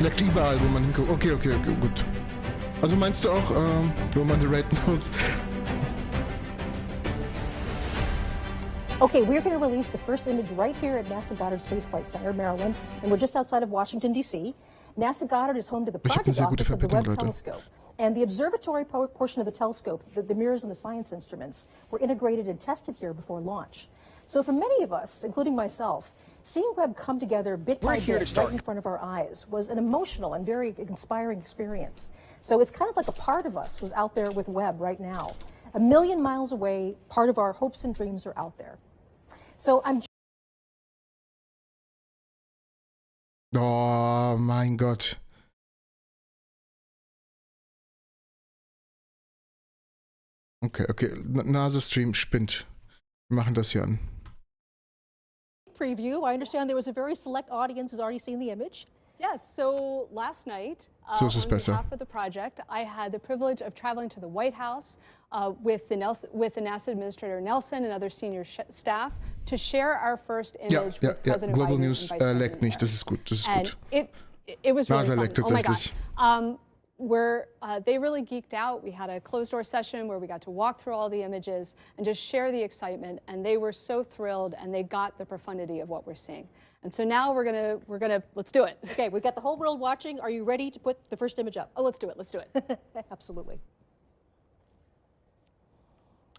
Leckt überall, wo man hinguckt. Okay, gut. Also meinst du auch, wo man the Red Nose... Okay, we're going to release the first image right here at NASA Goddard Space Flight Center, Maryland, and we're just outside of Washington, D.C. NASA Goddard is home to the project office of the Webb telescope. And the observatory portion of the telescope, the mirrors and the science instruments, were integrated and tested here before launch. So for many of us, including myself, seeing Webb come together bit by bit right in front of our eyes was an emotional and very inspiring experience. So it's kind of like a part of us was out there with Webb right now. A million miles away, part of our hopes and dreams are out there. So I'm... Oh mein Gott. Okay. NASA-Stream spinnt. Wir machen das hier an. Preview. I understand there was a very select audience who's already seen the image. Yes, so last night, So on ist es besser. behalf of the project, I had the privilege of traveling to the White House with the NASA Administrator Nelson and other senior staff to share our first image with President Global Biden News and Vice President leckt nicht, das ist gut, And it was really NASA fun. leckt Oh my tatsächlich. God. They really geeked out. We had a closed-door session where we got to walk through all the images and just share the excitement, and they were so thrilled, and they got the profundity of what we're seeing. And so now we're gonna let's do it. Okay, we've got the whole world watching. Are you ready to put the first image up? Oh, let's do it. Absolutely.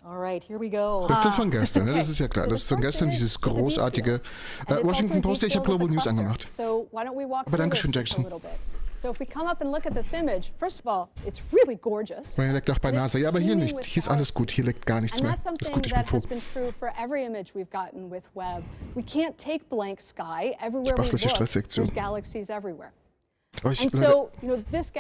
All right, here we go. Das ist das von gestern, ne? Das ist ja klar. Das ist von gestern, dieses großartige Washington Post. Ich habe Global News angemacht. So why don't we walk Aber danke schön, through this just Jackson. a little bit? So if we come up and look at this image, first of all, it's really gorgeous. Man leckt auch bei NASA. Ja, aber hier nicht. Hier ist alles gut. Hier leckt gar nichts And mehr. that's Das ist something gut, ich bin that froh. has been true for every image we've gotten with Webb. We can't take blank sky. Everywhere mach we solche look, Stresssektionen. there's galaxies everywhere. Oh, And so, you know, this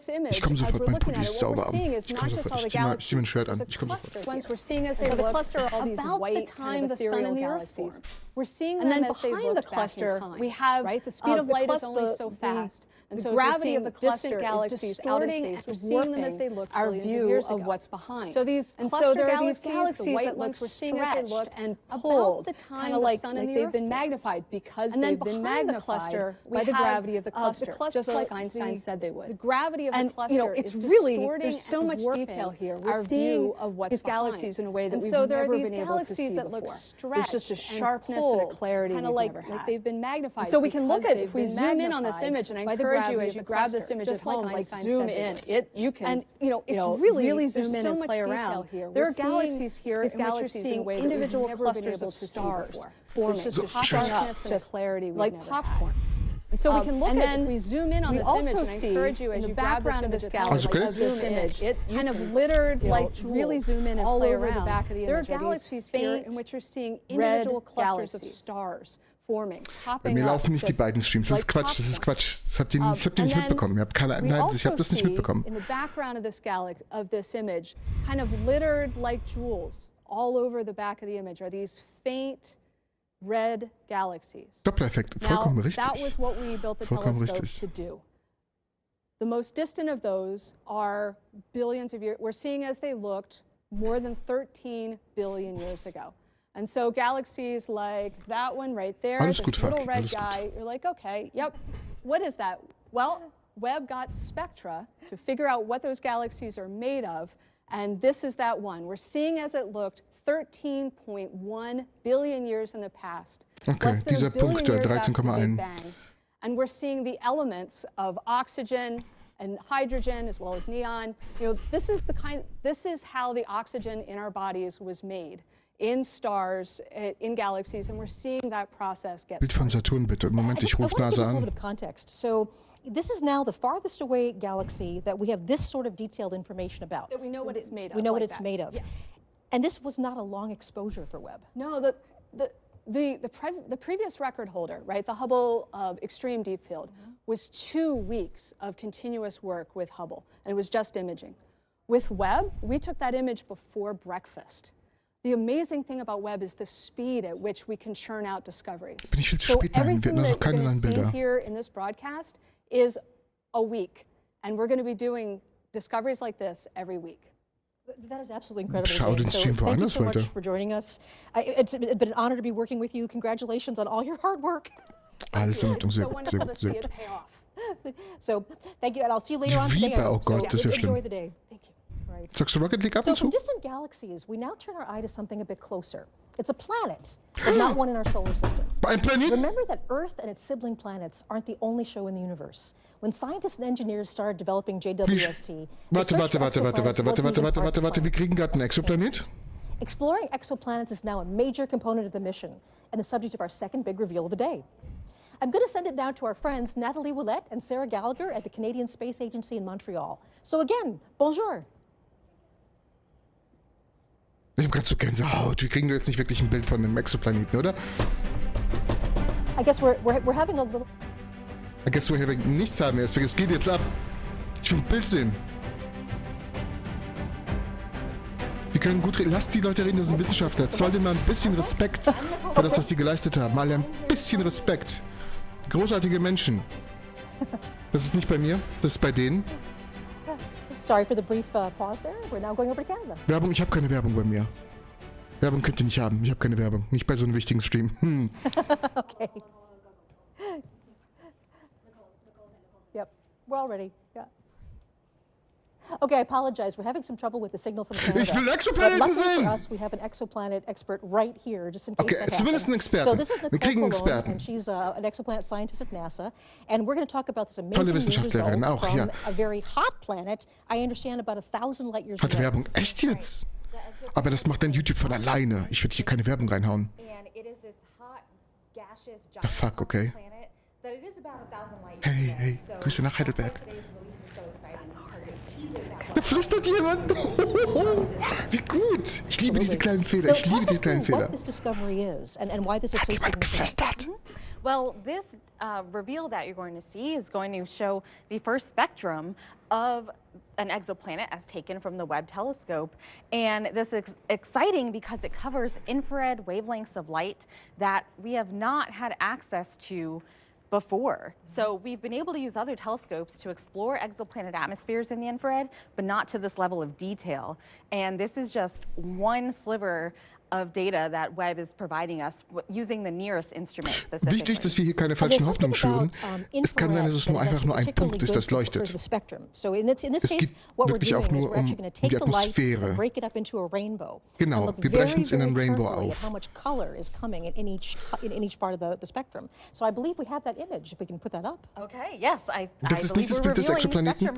image, Ich komme as sofort, we're mein looking Pulli at ist it, what we're sauwarm. seeing is Ich not komme just sofort. all the Ich zieh mein galaxies. Shirt an. There's a Ich komme cluster sofort. of ones we're seeing as they So the look cluster are all these about white the kind time of the sun ethereal and the galaxies. Earth formed. We're seeing And them then as they behind look the back in cluster, time. we have right. The speed of light is the only so fast, and the so as gravity we're of the seeing cluster distant is galaxies out in distorting space, we're and seeing them as warping they look our billions view of years of ago. what's behind. So these And cluster so there are galaxies, these galaxies the white that look ones we're seeing as they look stretched and about pulled, the time kind the of like sun and the they've Earth been formed. magnified because And then they've been behind the magnified cluster, we by the have, gravity of the cluster, just so like Einstein the- said they would. The gravity of the And cluster you know, it's is really distorting there's so and much warping detail here. our We're seeing view of what's these behind. galaxies in a way that And we've so there never are these been able to see galaxies that before. look There's just a stretched and sharpness and a pulled, clarity kind we've of like never had. they've been magnified. So we can look because at they've if we been zoom in on this magnified image, and I by the encourage you gravity as of you the grab this cluster, image just at like home, like Einstein zoom said they in. would. You can, And you know, it's really zoom in so and much play detail around. here. There We're are seeing galaxies here these in which you're galaxies in a seeing way that individual we've never been clusters able of to see stars before. forming, It's just popping schön. up, and just clarity we've like never popcorn. had. And so we can look and at, then if we zoom in on we this also image, and I see encourage you in as the you grab this background of image this at home, galaxy, galaxy, okay? as this zoom in, image, it kind you of can, littered you know, like really jewels zoom in and all play over around. the back of the There are image. Are these galaxies here faint in which you're seeing red individual clusters galaxies. of stars forming, Bei popping mir up, laufen nicht die just beiden Streams. Das ist like Quatsch, das ist popcorn. Quatsch. Das habt ihr nicht And then mitbekommen. Ihr habt keine, we nein, ich habe also das nicht see mitbekommen. in the background of this image, kind of littered like jewels all over the back of the image, are these faint red galaxies. Doppler-Effekt, Now, vollkommen that richtig. was what we built the Vollkommen telescope richtig. to do. The most distant of those are billions of years. We're seeing as they looked more than 13 billion years ago. And so galaxies like that one right there, Alles this gut, little Falk, red alles gut. guy, you're like, okay, yep, what is that? Well, Webb got spectra to figure out what those galaxies are made of, and this is that one. We're seeing as it looked 13.1 billion years in the past. Okay, less than a dieser billion Punkt, der years after the Big 13,1. Bang. And we're seeing the elements of oxygen and hydrogen as well as neon. You know, this is how the oxygen in our bodies was made in stars, in galaxies, and we're seeing that process get Bild von started. Saturn bitte. Moment, ich I rufe want to give NASA us a little an. bit of context. So this is now the farthest away galaxy that we have this sort of detailed information about. That we know what it's made of. We know what like it's that. made of. Yes. And this was not a long exposure for Webb. No, the previous record holder, right, the Hubble Extreme Deep Field, was 2 weeks of continuous work with Hubble, and it was just imaging. With Webb, we took that image before breakfast. The amazing thing about Webb is the speed at which we can churn out discoveries. Bin ich viel zu So spät dahin? Wir everything hatten noch that keine you're going neuen to see Bilder. here in this broadcast is a week, and we're going to be doing discoveries like this every week. That is absolutely incredible. Schau den James. So Stream thank you woanders so much weiter. for joining us. It's been an honor to be working with you. Congratulations on all your hard work. Alles in Ordnung, sehr So gut, sehr wonderful gut, to sehr see gut. it pay off. So, thank you, and I'll see you later on today. Viper, oh Gott, das wäre Enjoy schlimm. the day. Thank you. Right. Sagst du Rocket League ab So und from zu? distant galaxies, we now turn our eye to something a bit closer. It's a planet, but not one in our solar system. Ein Planet? Remember that Earth and its sibling planets aren't the only show in the universe. When scientists and engineers started developing JWST, Warte. Wir kriegen gerade einen Exoplanet. Exploring exoplanets is now a major component of the mission and the subject of our second big reveal of the day. I'm going to send it now to our friends Natalie Willette and Sarah Gallagher at the Canadian Space Agency in Montreal. So again, bonjour. Ich habe gerade so Gänsehaut. Wir kriegen doch jetzt nicht wirklich ein Bild von einem Exoplaneten, oder? I guess we're having a little... I guess we're having nichts haben jetzt. Es geht jetzt ab. Ich will ein Bild sehen. Wir können gut reden. Lasst die Leute reden, das sind Wissenschaftler. Zollt ihnen mal ein bisschen Respekt für das, was sie geleistet haben. Mal ein bisschen Respekt. Großartige Menschen. Das ist nicht bei mir, das ist bei denen. Sorry for the brief pause there. We're now going over to Canada. Werbung, ich habe keine Werbung bei mir. Werbung könnt ihr nicht haben. Ich habe keine Werbung. Nicht bei so einem wichtigen Stream. Okay. Yep, we're all ready. Yeah. Okay, I apologize. We're having some trouble with the signal from Canada. Ich will Exoplaneten But luckily sehen! for us, we have an exoplanet expert right here, just in case Okay, that zumindest happens. ein Experten. So this is Wir Nicole kriegen einen Colon, Experten. and she's an exoplanet scientist at NASA, and we're going to talk about this Tolle amazing new Wissenschaftlerin, result auch, from ja. a very hot planet. I understand about 1,000 light years Hatte away. Werbung. Echt jetzt? Aber das macht dann YouTube von alleine. Ich würde hier keine Werbung reinhauen. Ah, fuck, okay. Hey, Grüße nach Heidelberg. Da flüstert jemand. Wie gut. Ich liebe diese kleinen Fehler. Ich liebe diese kleinen Fehler. What this discovery is and why this is Hat so jemand significant. geflüstert? Well, this reveal that you're going to see is going to show the first spectrum of an exoplanet as taken from the Webb telescope. And this is exciting because it covers infrared wavelengths of light that we have not had access to before. So we've been able to use other telescopes to explore exoplanet atmospheres in the infrared, but not to this level of detail. And this is just one sliver of data that Webb is providing us using the nearest instrument specifically. Wichtig, dass wir hier keine falschen Hoffnungen schüren. Es kann sein, dass es einfach nur ein Punkt ist, das leuchtet. Es geht wirklich auch nur um die Atmosphäre. Genau, wir brechen es in einen Rainbow auf. Okay, yes, I Das ist nicht das Bild des Exoplaneten.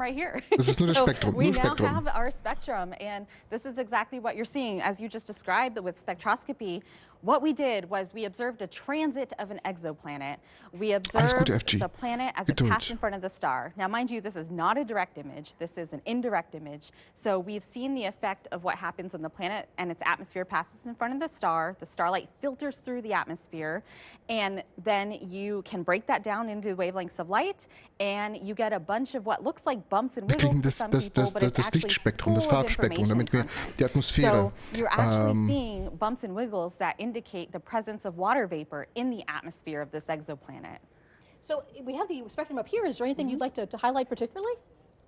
Das ist nur das Spektrum. We Nur now Spektrum. have our spectrum, and this is exactly what you're seeing, as you just described with spectroscopy. What we did was we observed a transit of an exoplanet. We observed FG. the planet as it Geduld. passed in front of the star. Now, mind you, this is not a direct image. This is an indirect image. So we've seen the effect of what happens when the planet and its atmosphere passes in front of the star. The starlight filters through the atmosphere, and then you can break that down into wavelengths of light, and you get a bunch of what looks like bumps and Wir kriegen wiggles das, for some people, but it's actually Lichtspektrum, das full of Farbspektrum, information damit wir content. die Atmosphäre. So you're actually seeing bumps and wiggles that indicate the presence of water vapor in the atmosphere of this exoplanet. So we have the spectrum up here. Is there anything you'd like to highlight particularly?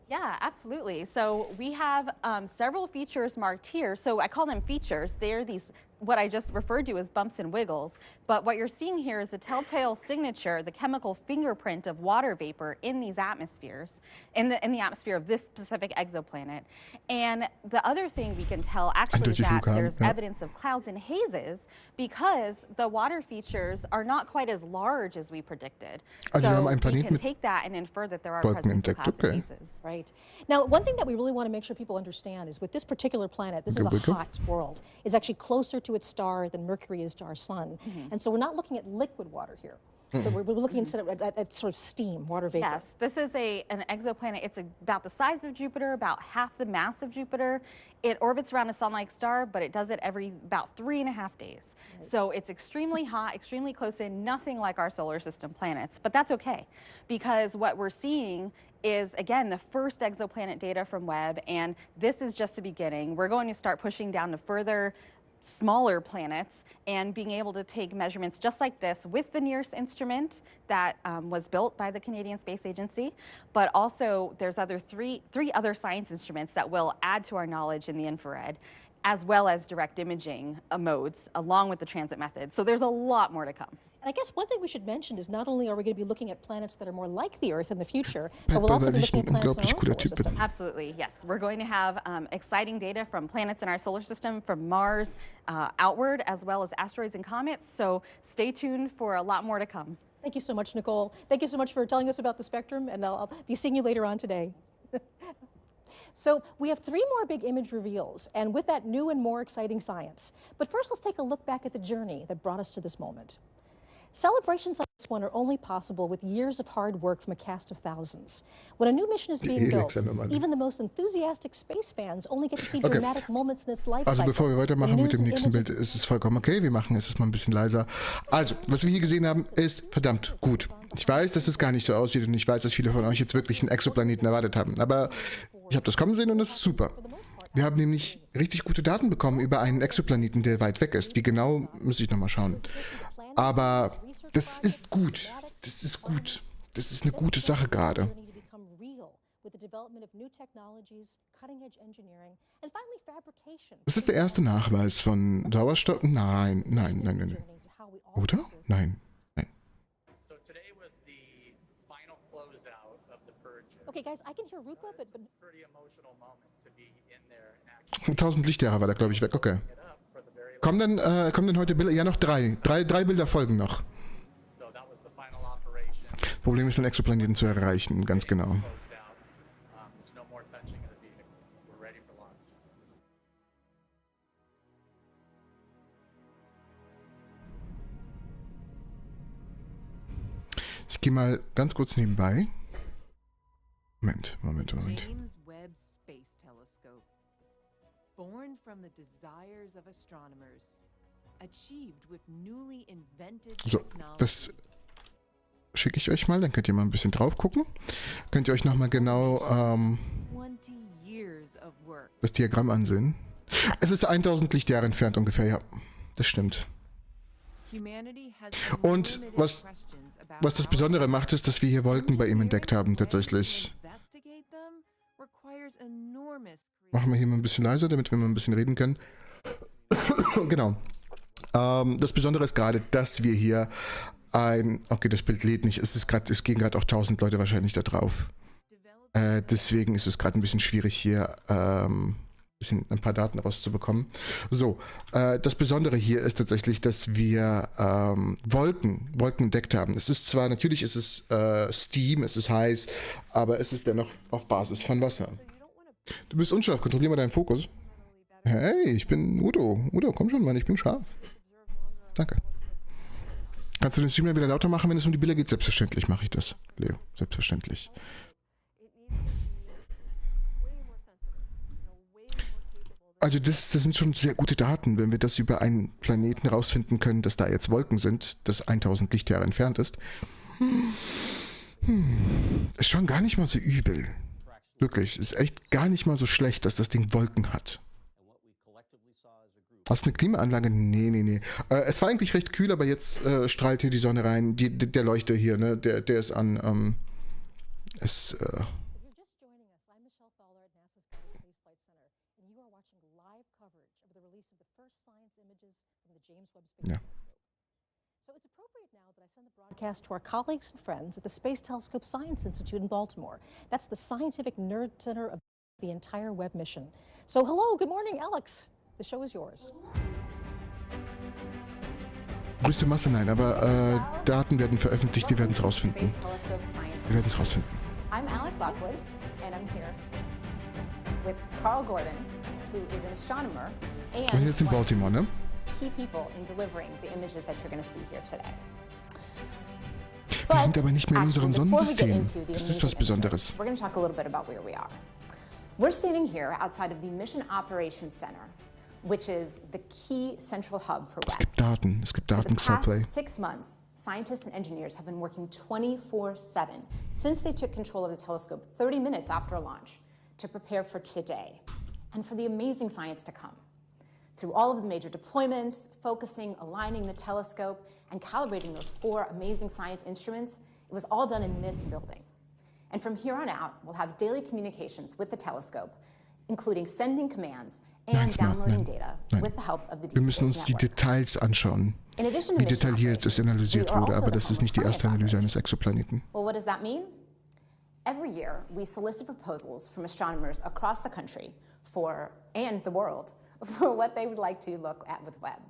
Yeah, absolutely. So we have several features marked here. So I call them features. They're these, what I just referred to as bumps and wiggles. But what you're seeing here is a telltale signature, the chemical fingerprint of water vapor in these atmospheres, in the atmosphere of this specific exoplanet. And the other thing we can tell actually is that there's evidence of clouds and hazes because the water features are not quite as large as we predicted. Also wir haben einen we Planeten can mit take that and infer that there are Wolken presence of entdeckt. clouds and Okay. hazes. Right. Now, one thing that we really want to make sure people understand is with this particular planet, this is a hot world. It's actually closer to its star than Mercury is to our sun. And so we're not looking at liquid water here. So we're looking instead at sort of steam, water vapor. Yes, this is an exoplanet. It's about the size of Jupiter, about half the mass of Jupiter. It orbits around a sun-like star, but it does it every about 3.5 days. Right. So it's extremely hot, extremely close in, nothing like our solar system planets. But that's okay, because what we're seeing is, again, the first exoplanet data from Webb, and this is just the beginning. We're going to start pushing down to further smaller planets and being able to take measurements just like this with the nearest instrument that was built by the Canadian Space Agency, but also there's three other science instruments that will add to our knowledge in the infrared, as well as direct imaging modes along with the transit method. So there's a lot more to come. And I guess one thing we should mention is not only are we going to be looking at planets that are more like the Earth in the future, but we'll also be looking at planets in our own solar system. Absolutely, yes. We're going to have exciting data from planets in our solar system, from Mars outward, as well as asteroids and comets. So stay tuned for a lot more to come. Thank you so much, Nicole. Thank you so much for telling us about the spectrum, and I'll be seeing you later on today. So we have 3 more big image reveals, and with that, new and more exciting science. But first, let's take a look back at the journey that brought us to this moment. Celebrations like this one are only possible with years of hard work from a cast of thousands. When a new mission is being built, even the most enthusiastic space fans only get to see dramatic moments in its life cycle. Also bevor wir weitermachen mit dem nächsten Bild, ist es vollkommen okay. Wir machen es erstmal ein bisschen leiser. Also, was wir hier gesehen haben, ist verdammt gut. Ich weiß, dass es gar nicht so aussieht und ich weiß, dass viele von euch jetzt wirklich einen Exoplaneten erwartet haben. Aber ich habe das kommen sehen und das ist super. Wir haben nämlich richtig gute Daten bekommen über einen Exoplaneten, der weit weg ist. Wie genau, muss ich nochmal schauen. Aber das ist gut. Das ist gut. Das ist eine gute Sache gerade. Das ist der erste Nachweis von Sauerstoff. Nein. Oder? Nein. Okay, guys, I can hear Rupa, but 1000 Lichtjahre war da, glaube ich, weg. Okay. Kommen denn heute Bilder? Ja, noch 3. Drei Bilder folgen noch. Problem ist, den Exoplaneten zu erreichen, ganz genau. Ich gehe mal ganz kurz nebenbei. Moment. James-Webb-Weltraumteleskops. Born from the desires of astronomers, achieved with newly invented So, das schicke ich euch mal, dann könnt ihr mal ein bisschen drauf gucken. Könnt ihr euch nochmal genau das Diagramm ansehen. Es ist 1000 Lichtjahre entfernt ungefähr, ja. Das stimmt. Und was das Besondere macht, ist, dass wir hier Wolken bei ihm entdeckt haben, tatsächlich. Machen wir hier mal ein bisschen leiser, damit wir mal ein bisschen reden können. Genau. Das Besondere ist gerade, dass wir hier okay, das Bild lädt nicht. Es gehen gerade auch 1000 Leute wahrscheinlich da drauf. Deswegen ist es gerade ein bisschen schwierig, hier ein paar Daten rauszubekommen. So, das Besondere hier ist tatsächlich, dass wir Wolken entdeckt haben. Es ist zwar, natürlich ist es Steam, es ist heiß, aber es ist dennoch auf Basis von Wasser. Du bist unscharf, kontrollier mal deinen Fokus. Hey, ich bin Udo. Udo, komm schon, Mann, ich bin scharf. Danke. Kannst du den Stream dann wieder lauter machen, wenn es um die Bilder geht? Selbstverständlich mache ich das, Leo. Selbstverständlich. Also das sind schon sehr gute Daten, wenn wir das über einen Planeten rausfinden können, dass da jetzt Wolken sind, das 1000 Lichtjahre entfernt ist. Ist schon gar nicht mal so übel. Wirklich, ist echt gar nicht mal so schlecht, dass das Ding Wolken hat. Hast du eine Klimaanlage? Nee. Es war eigentlich recht kühl, aber jetzt strahlt hier die Sonne rein. Der Leuchter hier, ne? Der ist an. Ja. So it's appropriate now that I send the broadcast to our colleagues and friends at the Space Telescope Science Institute in Baltimore. That's the scientific nerd center of the entire Webb mission. So hello, good morning, Alex. The show is yours. Größte Masse, nein, aber Daten werden veröffentlicht, die werden es rausfinden. Wir werden es rausfinden. I'm Alex Lockwood, and I'm here with Carl Gordon, who is an astronomer and Wir sind jetzt in Baltimore, ne? key people in delivering the images that you're going to see here today. Wir sind aber nicht mehr in unserem Sonnensystem. Das ist was Besonderes. We're going to talk a little bit about where we are. We're standing here outside of the Mission Operations Center, which is the key central hub for Webb. Es gibt Daten, For the past 6 months, scientists and engineers have been working 24/7 since they took control of the telescope 30 minutes after launch to prepare for today and for the amazing science to come. Through all of the major deployments, focusing, aligning the telescope, and calibrating those 4 amazing science instruments, it was all done in this building. And from here on out, we'll have daily communications with the telescope, including sending commands and downloading data with the help of the Wir müssen uns die Details anschauen, wie detailliert es analysiert wurde, aber das ist nicht die erste Analyse eines Exoplaneten. Well, what does that mean? Every year, we solicit proposals from astronomers across the country and the world for what they would like to look at with Webb.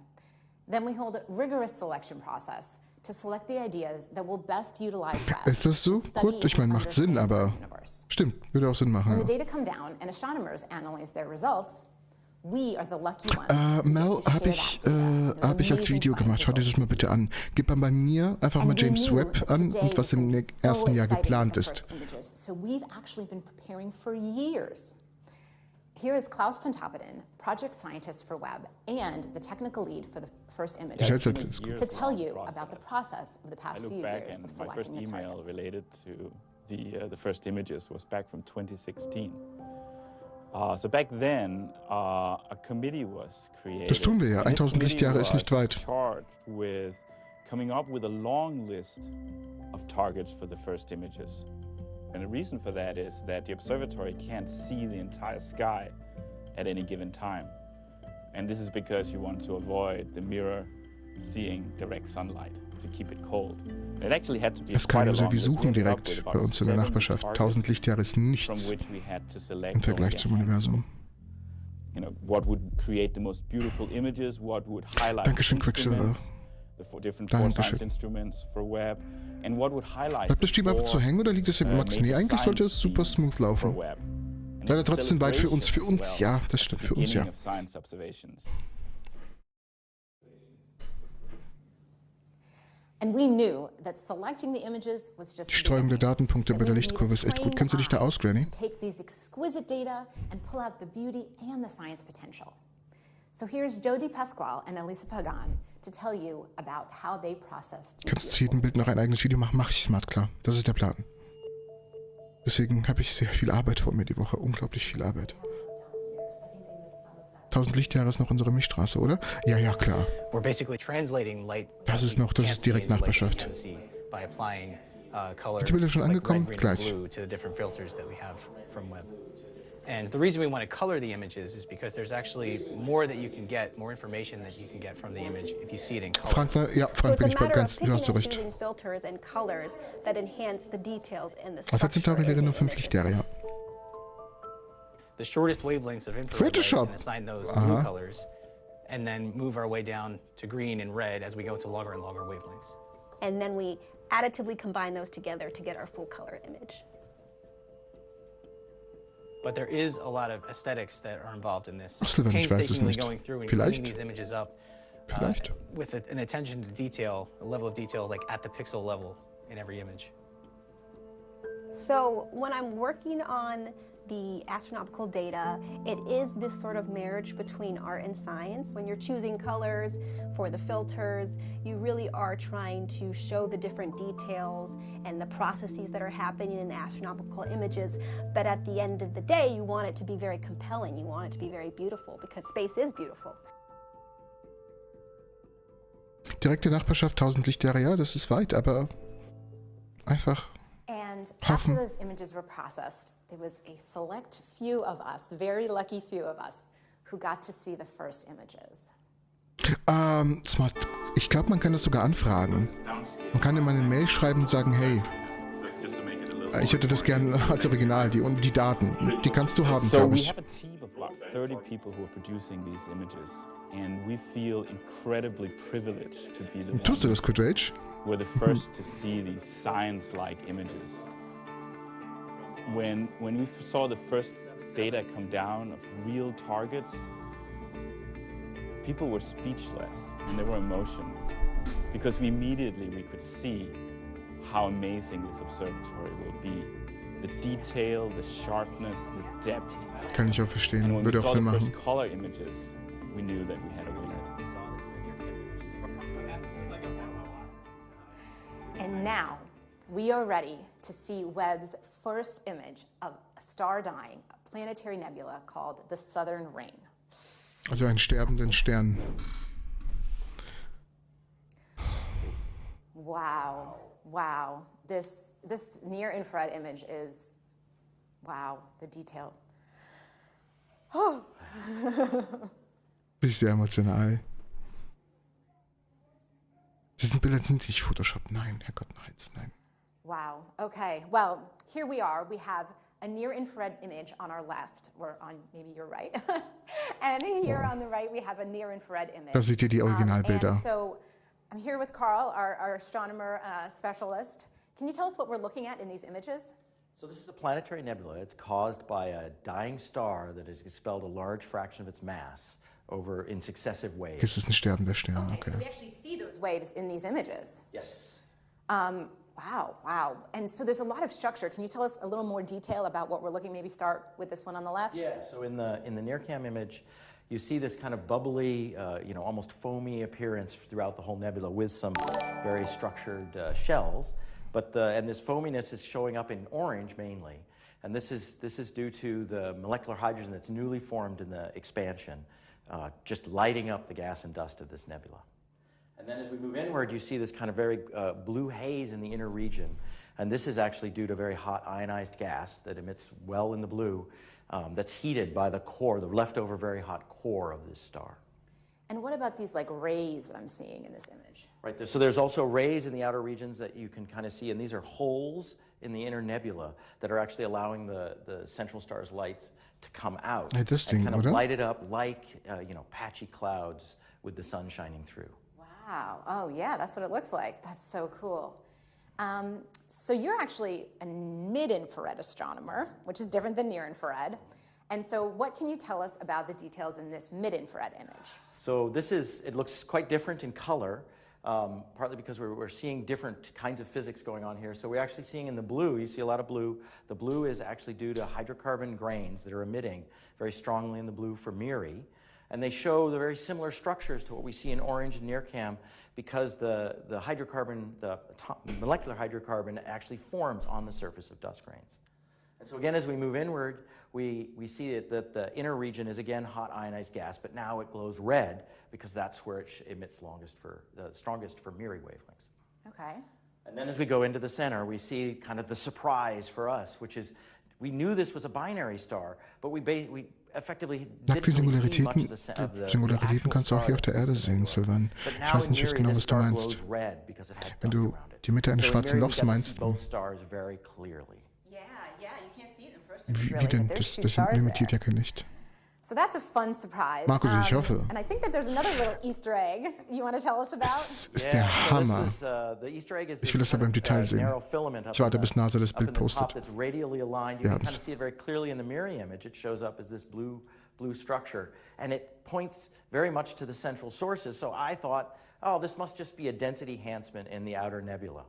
Then we hold a rigorous selection process to select the ideas that will best utilize Webb. Ist das so? Gut, ich meine, macht Sinn, aber stimmt, würde auch Sinn machen. When the data come down and astronomers analyze their results, we are the lucky ones. Mel, habe ich als Video gemacht. Schau dir das mal bitte an. Gib mal bei mir einfach mal James-Webb an und was im ersten Jahr geplant ist. So we've actually been preparing for years. Here is Klaus Pontoppidan, project scientist for Webb and the technical lead for the first image, to tell you about the process of the past few years of selecting the targets. My first email related to the first images was back from 2016. So back then, a committee was created. Das tun wir ja. 1000 Lichtjahre ist nicht weit. Charged with coming up with a long list of targets for the first images. And the reason for that is that the observatory can't see the entire sky at any given time. And this is because you want to avoid the mirror seeing direct sunlight to keep it cold. And it actually had to be das kann ja so wie suchen direkt bei uns in der Nachbarschaft. 1000 Lichtjahre ist nichts im Vergleich zum Universum. You know, what would create the most beautiful images, what would highlight Dankeschön, Quicksilver. the different four science instruments for Webb, and what would highlight. Bleibt das Stream ab und zu hängen oder liegt es im Max? Nee, eigentlich sollte es super smooth laufen. Leider trotzdem weit für uns. Für uns, ja, das stimmt, für uns, ja. Die Streuung der Datenpunkte bei der Lichtkurve ist echt gut. Kennst du dich da aus, Granny? So here's Jody Pasquale and Elisa Pagan to tell you about how they processed. Kannst du zu jedem Bild noch ein eigenes Video machen? Mach ich smart, klar. Das ist der Plan. Deswegen habe ich sehr viel Arbeit vor mir die Woche. Unglaublich viel Arbeit. 1000 Lichtjahre ist noch unsere Milchstraße, oder? Ja, ja, klar. Das ist direkt Nachbarschaft. Die Bilder schon angekommen? Gleich. And the reason we want to color the images is because there's actually more that you can get, more information that you can get from the image if you see it in color. Frank, ja, Frank, bin ich ganz, du hast so recht. Auf 14 Tage wäre nur 5 Lichtjahre, ja. The shortest wavelengths of infrared light, we can assign those blue colors, and then move our way down to green and red as we go to longer and longer wavelengths. And then we additively combine those together to get our full color image. But there is a lot of aesthetics that are involved in this. Painstakingly going through and cleaning these images up with an attention to detail, a level of detail like at the pixel level in every image. So when I'm working on the astronomical data, it is this sort of marriage between art and science. When you're choosing colors for the filters, you really are trying to show the different details and the processes that are happening in the astronomical images. But at the end of the day, you want it to be very compelling. You want it to be very beautiful because space is beautiful. Direkte Nachbarschaft, 1000 Lichtjahre, ja, das ist weit, aber einfach. And after those images were processed, there was a select few of us, very lucky few of us, who got to see the first images. Smart. Ich glaube, man kann das sogar anfragen. Man kann in meine Mail schreiben und sagen, hey, ich hätte das gerne als Original, die Daten. Die kannst du haben, glaube ich. So we have a team of about 30 people who are producing these images, and we feel incredibly privileged to be the ones. Tust du das, Good Rage? We're the first to see these science-like images. When we saw the first data come down of real targets, people were speechless and there were emotions because we could see how amazing this observatory will be. The detail, the sharpness, the depth. Kann ich auch verstehen. Würde auch Sinn machen. When we saw the first color images, we knew that we had a winner. And now, we are ready to see Webb's first image of a star dying, a planetary nebula called the Southern Ring. Also einen sterbenden Stern. Wow, wow. This near-infrared image is, wow, the detail. Oh. Bin ich sehr emotional. Diese Bilder sind nicht Photoshop. Nein, Herrgott, nein. Wow. Okay. Well, here we are. We have a near-infrared image on our left, or on maybe your right. And here on the right, we have a near-infrared image. Da seht ihr die Originalbilder. So I'm here with Carl, our astronomer specialist. Can you tell us what we're looking at in these images? So this is a planetary nebula. It's caused by a dying star that has expelled a large fraction of its mass over in successive waves. Es ist ein sterbender Stern, okay. So we actually see those waves in these images. Yes. Wow. And so there's a lot of structure. Can you tell us a little more detail about what we're looking? Maybe start with this one on the left. Yeah. So in the NIRCam image, you see this kind of bubbly, almost foamy appearance throughout the whole nebula with some very structured shells. And this foaminess is showing up in orange mainly. And this is due to the molecular hydrogen that's newly formed in the expansion, just lighting up the gas and dust of this nebula. And then as we move inward, you see this kind of very blue haze in the inner region. And this is actually due to very hot ionized gas that emits well in the blue that's heated by the core, the leftover very hot core of this star. And what about these like rays that I'm seeing in this image? Right there. So there's also rays in the outer regions that you can kind of see. And these are holes in the inner nebula that are actually allowing the central star's light to come out and kind of light it up like, patchy clouds with the sun shining through. Wow. Oh, yeah, that's what it looks like. That's so cool. So you're actually a mid-infrared astronomer, which is different than near-infrared. And so what can you tell us about the details in this mid-infrared image? So it looks quite different in color, partly because we're seeing different kinds of physics going on here. So we're actually seeing in the blue, you see a lot of blue. The blue is actually due to hydrocarbon grains that are emitting very strongly in the blue for Miri. And they show the very similar structures to what we see in orange and NIRCam because the molecular hydrocarbon actually forms on the surface of dust grains. And so again, as we move inward, we see that the inner region is again hot ionized gas, but now it glows red because that's where it emits the strongest for Miri wavelengths. Okay. And then as we go into the center, we see kind of the surprise for us, which is we knew this was a binary star, but we effectively Singularitäten kannst du auch hier auf der Erde sehen, Sylvan. Ich weiß nicht genau, was du meinst. Wenn du die Mitte eines schwarzen Lochs meinst. Wie denn? Das limitiert ja kein Licht. So that's a fun surprise. Markus, ich hoffe. And I think that there's another little Easter egg you want to tell us about. Das ist der Hammer. Ich will das aber im Detail sehen. Ich warte, bis NASA das Bild postet. Wir haben's. See it very clearly in the Miri image. It shows up as this blue structure, and it points very much to the central sources. So I thought, oh, this must just be a density enhancement in the outer nebula.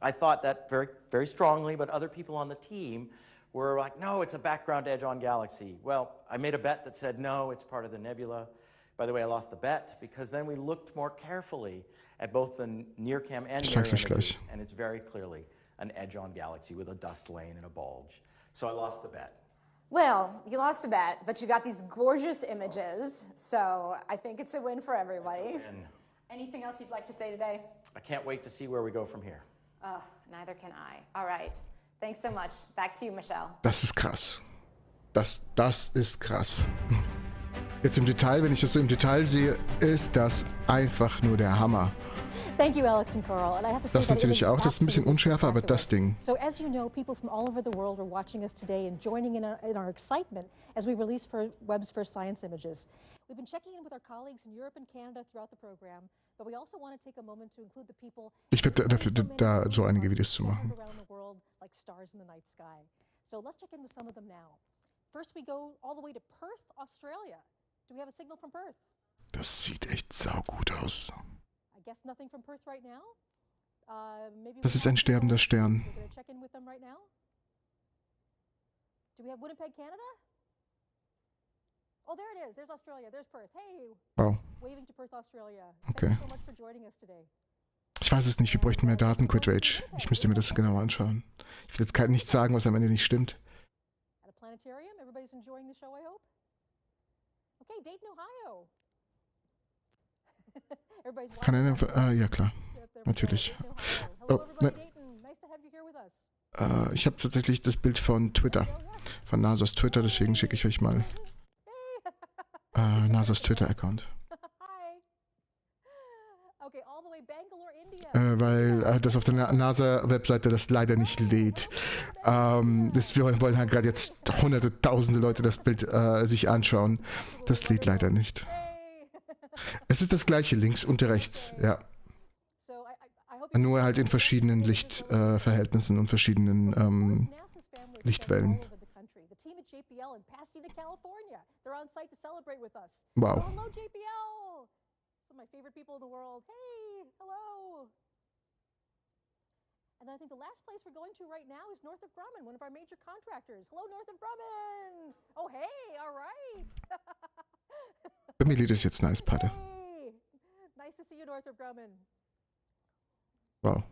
I thought that very, very strongly, but other people on the team were like, no, it's a background edge-on galaxy. Well, I made a bet that said, no, it's part of the nebula. By the way, I lost the bet because then we looked more carefully at both the NIRCam and Miri images, and it's very clearly an edge-on galaxy with a dust lane and a bulge. So I lost the bet. Well, you lost the bet, but you got these gorgeous images, so I think it's a win for everybody. Anything else you'd like to say today? I can't wait to see where we go from here. Neither can I. All right. Thanks so much. Back to you, Michelle. Das ist krass. Das ist krass. Jetzt im Detail, wenn ich das so im Detail sehe, ist das einfach nur der Hammer. Thank you, Alex and Carl. And I have to say das natürlich auch, das ist ein bisschen unschärfer, aber das Ding. So as you know, people from all over the world are watching us today and joining in our excitement as we release Webb's first science images. We've been checking in with our colleagues in Europe and Canada throughout the program, but we also want to take a moment to include the people. Ich werde dafür da so einige Videos zu machen. Around the world, like stars in the night sky. So let's check in with some of them now. First, we go all the way to Perth, Australia. Do we have a signal from Perth? Das sieht echt saugut aus. I guess nothing from Perth right now. Das ist ein sterbender Stern. We're going to check in with them right now. Do we have Winnipeg, Canada? Oh, there it is. There's Australia. There's Perth. Hey. Wow. Waving to Perth, Australia. Okay. Thank you so much for joining us today. Ich weiß es nicht, wir bräuchten mehr Daten, Quidrage. Ich müsste mir das genauer anschauen. Ich will jetzt nichts sagen, was am Ende nicht stimmt. At a planetarium, everybody's enjoying the show, I hope. Okay, Dayton, Ohio. Kann einer ja klar. Natürlich. Oh, nein. Ich habe tatsächlich das Bild von Twitter, von NASAs Twitter, deswegen schicke ich euch mal NASAs Twitter-Account. Weil das auf der NASA-Webseite das leider nicht lädt. Wir wollen halt gerade jetzt hunderte, tausende Leute das Bild sich anschauen. Das lädt leider nicht. Es ist das gleiche, links und rechts, ja. Nur halt in verschiedenen Lichtverhältnissen und verschiedenen Lichtwellen. Wow. And I think the last place we're going to right now is Northrop Grumman, one of our major contractors. Hello, Northrop Grumman! Oh, hey, all right. Familie ist jetzt nice, Patte. Hey. Nice to see you, Northrop Grumman. Wow.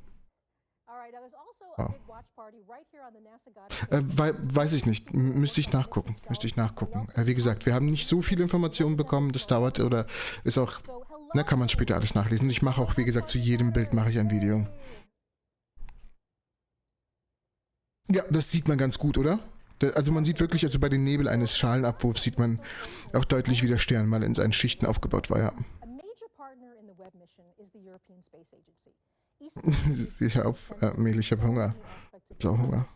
All right, now there's also a big watch party right here on the NASA Goddard. Weiß ich nicht. Müsste ich nachgucken. Wie gesagt, wir haben nicht so viele Informationen bekommen. Das dauert oder ist auch... Na, kann man später alles nachlesen. Und ich mache auch, wie gesagt, zu jedem Bild mache ich ein Video. Ja, das sieht man ganz gut, oder? Also man sieht wirklich, also bei dem Nebel eines Schalenabwurfs sieht man auch deutlich, wie der Stern mal in seinen Schichten aufgebaut war, ja. Sicher auf, Mel, ich habe Hunger. So Hunger.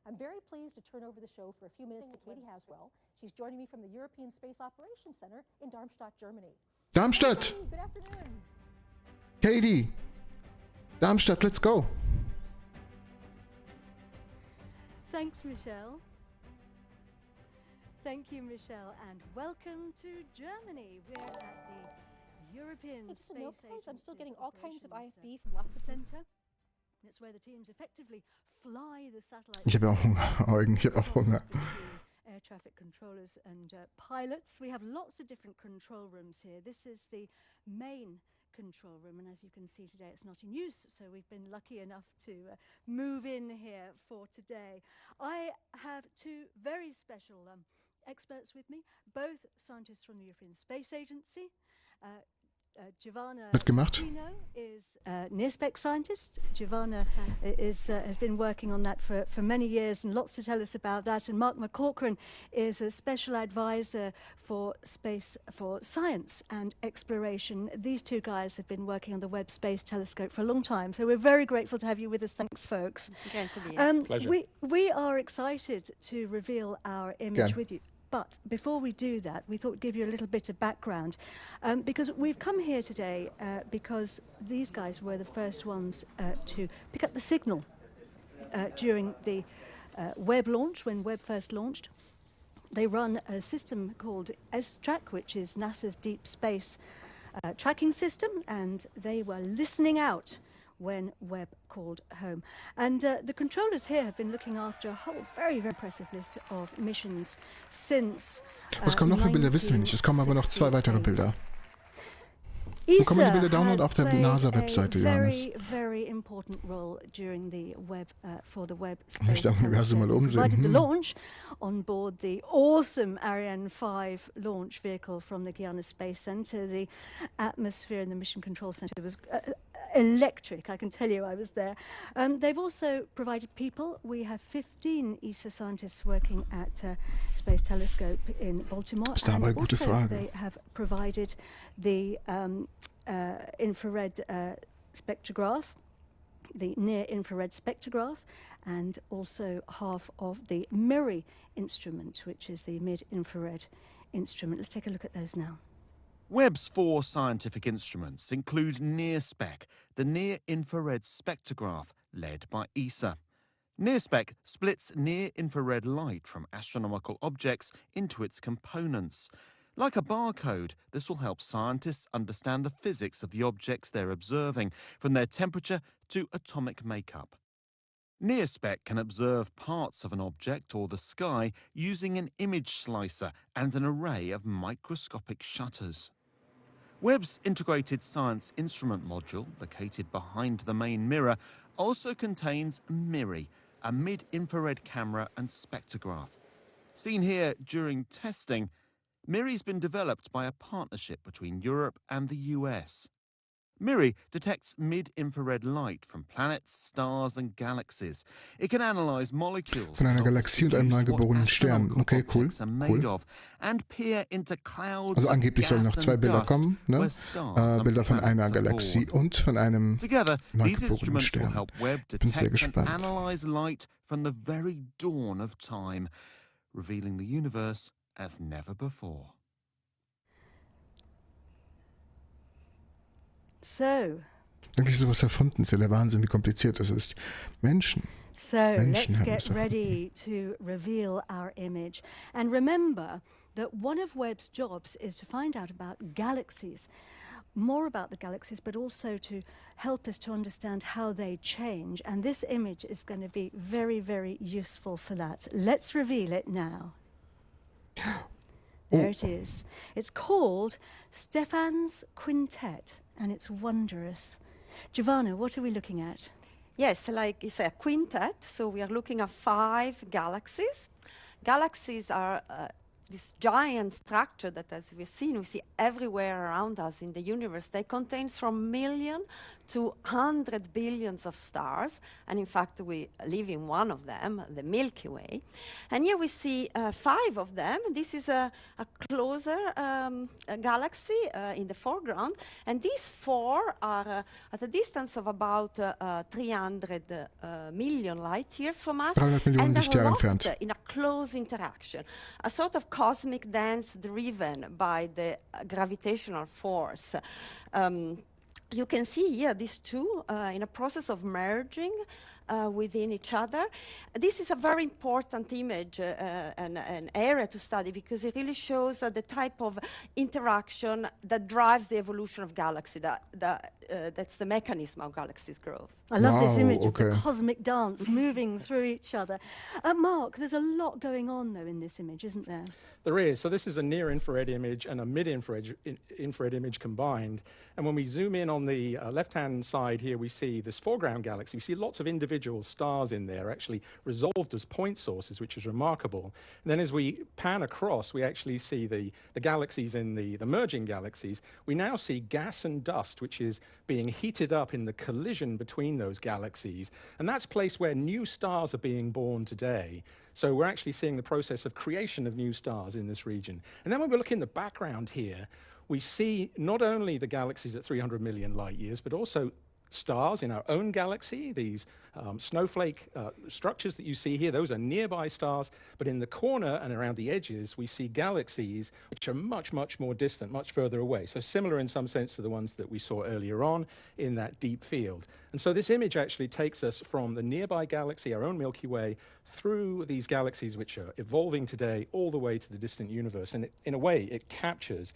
I'm very pleased to turn over the show for a few minutes to Katie Haswell. She's joining me from the European Space Operations Center in Darmstadt, Germany. Darmstadt! Good afternoon. Katie! Darmstadt, let's go! Thanks, Michelle. Thank you, Michelle, and welcome to Germany. We're at the European Space Agency's I'm still getting all kinds of IFB from lots of center. It's where the teams effectively fly the satellites. Ich habe auch Hunger, Eugen, ich habe auch Hunger. Air traffic controllers and pilots. We have lots of different control rooms here. This is the main control room, and as you can see today it's not in use, so we've been lucky enough to move in here for today. I have two very special experts with me, both scientists from the European Space Agency. Giovanna is a near-spec scientist. Giovanna has been working on that for many years and lots to tell us about that. And Mark McCaughrean is a special advisor for space, for science and exploration. These two guys have been working on the Webb Space Telescope for a long time. So we're very grateful to have you with us. Thanks, folks. Great to be here. Pleasure. We are excited to reveal our image with you. But before we do that, we thought we'd give you a little bit of background, because we've come here today because these guys were the first ones to pick up the signal during the Webb launch, when Webb first launched. They run a system called ERSTE, which is NASA's deep space tracking system, and they were listening out when Webb called home. And the controllers here have been looking after a whole very, very impressive list of missions since Was kommen noch für Bilder, wissen wir nicht. Es kommen aber noch 2 weitere Bilder. Wo kann man die Bilder downloaden? Auf der NASA-Webseite, Johannes. Very important role during the Webb, for the Webb Ich möchte am Universum mal umsehen. The launch on board the awesome Ariane 5 launch vehicle from the Guiana Space Center. The atmosphere in the Mission Control Center was electric, I can tell you. I was there. They've also provided people. We have 15 ESA scientists working at Space Telescope in Baltimore. And also they have provided the infrared spectrograph, the near-infrared spectrograph, and also half of the MIRI instrument, which is the mid-infrared instrument. Let's take a look at those now. Webb's 4 scientific instruments include NIRSPEC, the near-infrared spectrograph, led by ESA. NIRSPEC splits near-infrared light from astronomical objects into its components. Like a barcode, this will help scientists understand the physics of the objects they're observing, from their temperature to atomic makeup. NIRSPEC can observe parts of an object or the sky using an image slicer and an array of microscopic shutters. Webb's integrated science instrument module, located behind the main mirror, also contains MIRI, a mid-infrared camera and spectrograph. Seen here during testing, MIRI's been developed by a partnership between Europe and the US. MIRI detects mid-infrared light from planets, stars and galaxies. It can analyze molecules Von einer Galaxie und einem neugeborenen Stern. Okay, cool. And peer into clouds. Also angeblich sollen noch 2 Bilder kommen, ne? Bilder von einer Galaxie und von einem neugeborenen Stern. Bin sehr gespannt. Analyze light from the very dawn of time, revealing the universe as never before. So. Eigentlich ist sowas erfunden. Ist ja der Wahnsinn, wie kompliziert das ist. Menschen. So let's get ready to reveal our image. And remember that one of Webb's jobs is to find out about galaxies, more about the galaxies, but also to help us to understand how they change. And this image is going to be very, very useful for that. Let's reveal it now. There it is. It's called Stephan's Quintet, and it's wondrous. Giovanna, what are we looking at? Yes, like it's a quintet, so we are looking at 5 galaxies. Galaxies are this giant structure that, as we've seen, we see everywhere around us in the universe. They contain from million to 100 billions of stars, and in fact we live in one of them, the Milky Way. And here we see 5 of them. This is a closer galaxy in the foreground, and these 4 are at a distance of about 300 million light years from us, 300 Millionen and Lichtjahre they're entfernt. locked in a close interaction, a sort of cosmic dance driven by the gravitational force. You can see here these two in a process of merging within each other. This is a very important image, an area to study, because it really shows the type of interaction that drives the evolution of galaxy. That's the mechanism of galaxies' growth. I love this image of the cosmic dance moving through each other. Mark, there's a lot going on, though, in this image, isn't there? There is. So this is a near-infrared image and a mid-infrared image combined. And when we zoom in on the left-hand side here, we see this foreground galaxy. We see lots of individual stars in there, actually resolved as point sources, which is remarkable. And then as we pan across, we actually see the galaxies in the merging galaxies. We now see gas and dust, which is being heated up in the collision between those galaxies. And that's a place where new stars are being born today. So we're actually seeing the process of creation of new stars in this region. And then when we look in the background here, we see not only the galaxies at 300 million light years, but also stars in our own galaxy. These snowflake structures that you see here, those are nearby stars. But in the corner and around the edges, we see galaxies which are much, much more distant, much further away. So similar in some sense to the ones that we saw earlier on in that deep field. And so this image actually takes us from the nearby galaxy, our own Milky Way, through these galaxies which are evolving today all the way to the distant universe. And in a way, it captures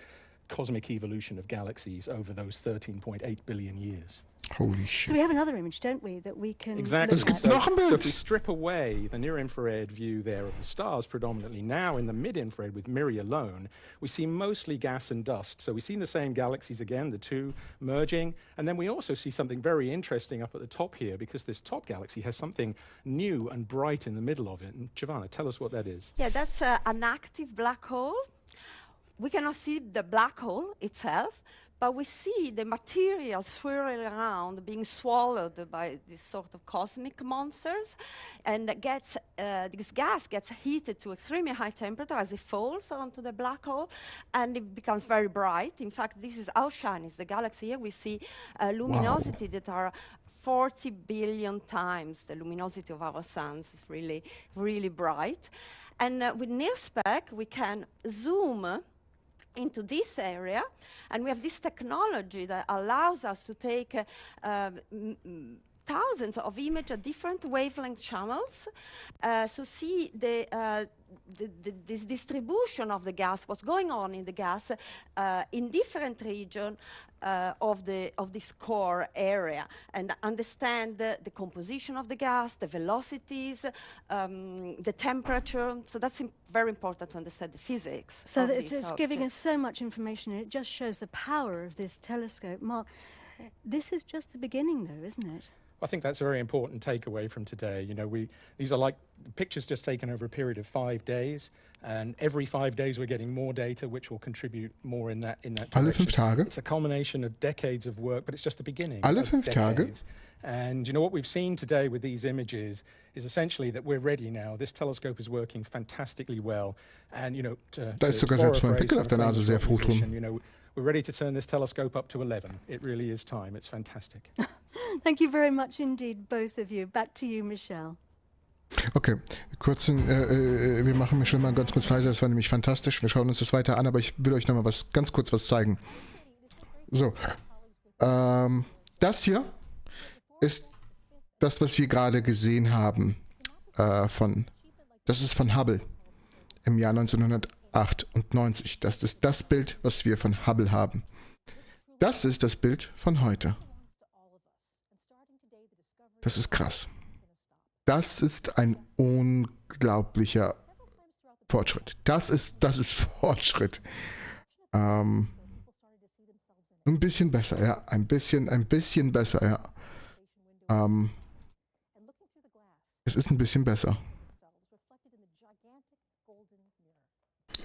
cosmic evolution of galaxies over those 13.8 billion years. Holy shit. So we have another image, don't we, that we can Exactly. look at? So if we strip away the near-infrared view there of the stars predominantly, now in the mid-infrared with MIRI alone, we see mostly gas and dust. So we see the same galaxies again, the two merging, and then we also see something very interesting up at the top here, because this top galaxy has something new and bright in the middle of it. And Giovanna, tell us what that is. Yeah, that's an active black hole. We cannot see the black hole itself, but we see the material swirling around, being swallowed by these sort of cosmic monsters, and this gas gets heated to extremely high temperature as it falls onto the black hole, and it becomes very bright. In fact, this is how shiny is the galaxy. Here we see luminosity that are 40 billion times the luminosity of our suns. It's really, really bright. And with NIRSPEC, we can zoom into this area, and we have this technology that allows us to take thousands of images at different wavelength channels, so see this distribution of the gas, what's going on in the gas in different regions of this core area, and understand the composition of the gas, the velocities, the temperature. So that's very important to understand the physics. So that it's giving us so much information, and it just shows the power of this telescope. Mark, this is just the beginning, though, isn't it? I think that's a very important takeaway from today. You know, these are like pictures just taken over a period of 5 days, and every 5 days we're getting more data, which will contribute more in that direction. Alle 5 Tage? It's a culmination of decades of work, but it's just the beginning. Alle 5 Tage? And you know what we've seen today with these images is essentially that we're ready now. This telescope is working fantastically well, and you know, da ist sogar selbst mein Pickel auf der Nase sehr froh drum. You know, we're ready to turn this telescope up to 11. It really is time. It's fantastic. Thank you very much indeed, both of you. Back to you, Michelle. Okay, wir machen mich schon mal ganz kurz leiser, das war nämlich fantastisch. Wir schauen uns das weiter an, aber ich will euch noch mal ganz kurz was zeigen. So, das hier ist das, was wir gerade gesehen haben, das ist von Hubble im Jahr 1998. Das ist das Bild, was wir von Hubble haben. Das ist das Bild von heute. Das ist krass. Das ist ein unglaublicher Fortschritt. Das ist Fortschritt. Ein bisschen besser, ja. Ein bisschen besser, ja. Es ist ein bisschen besser.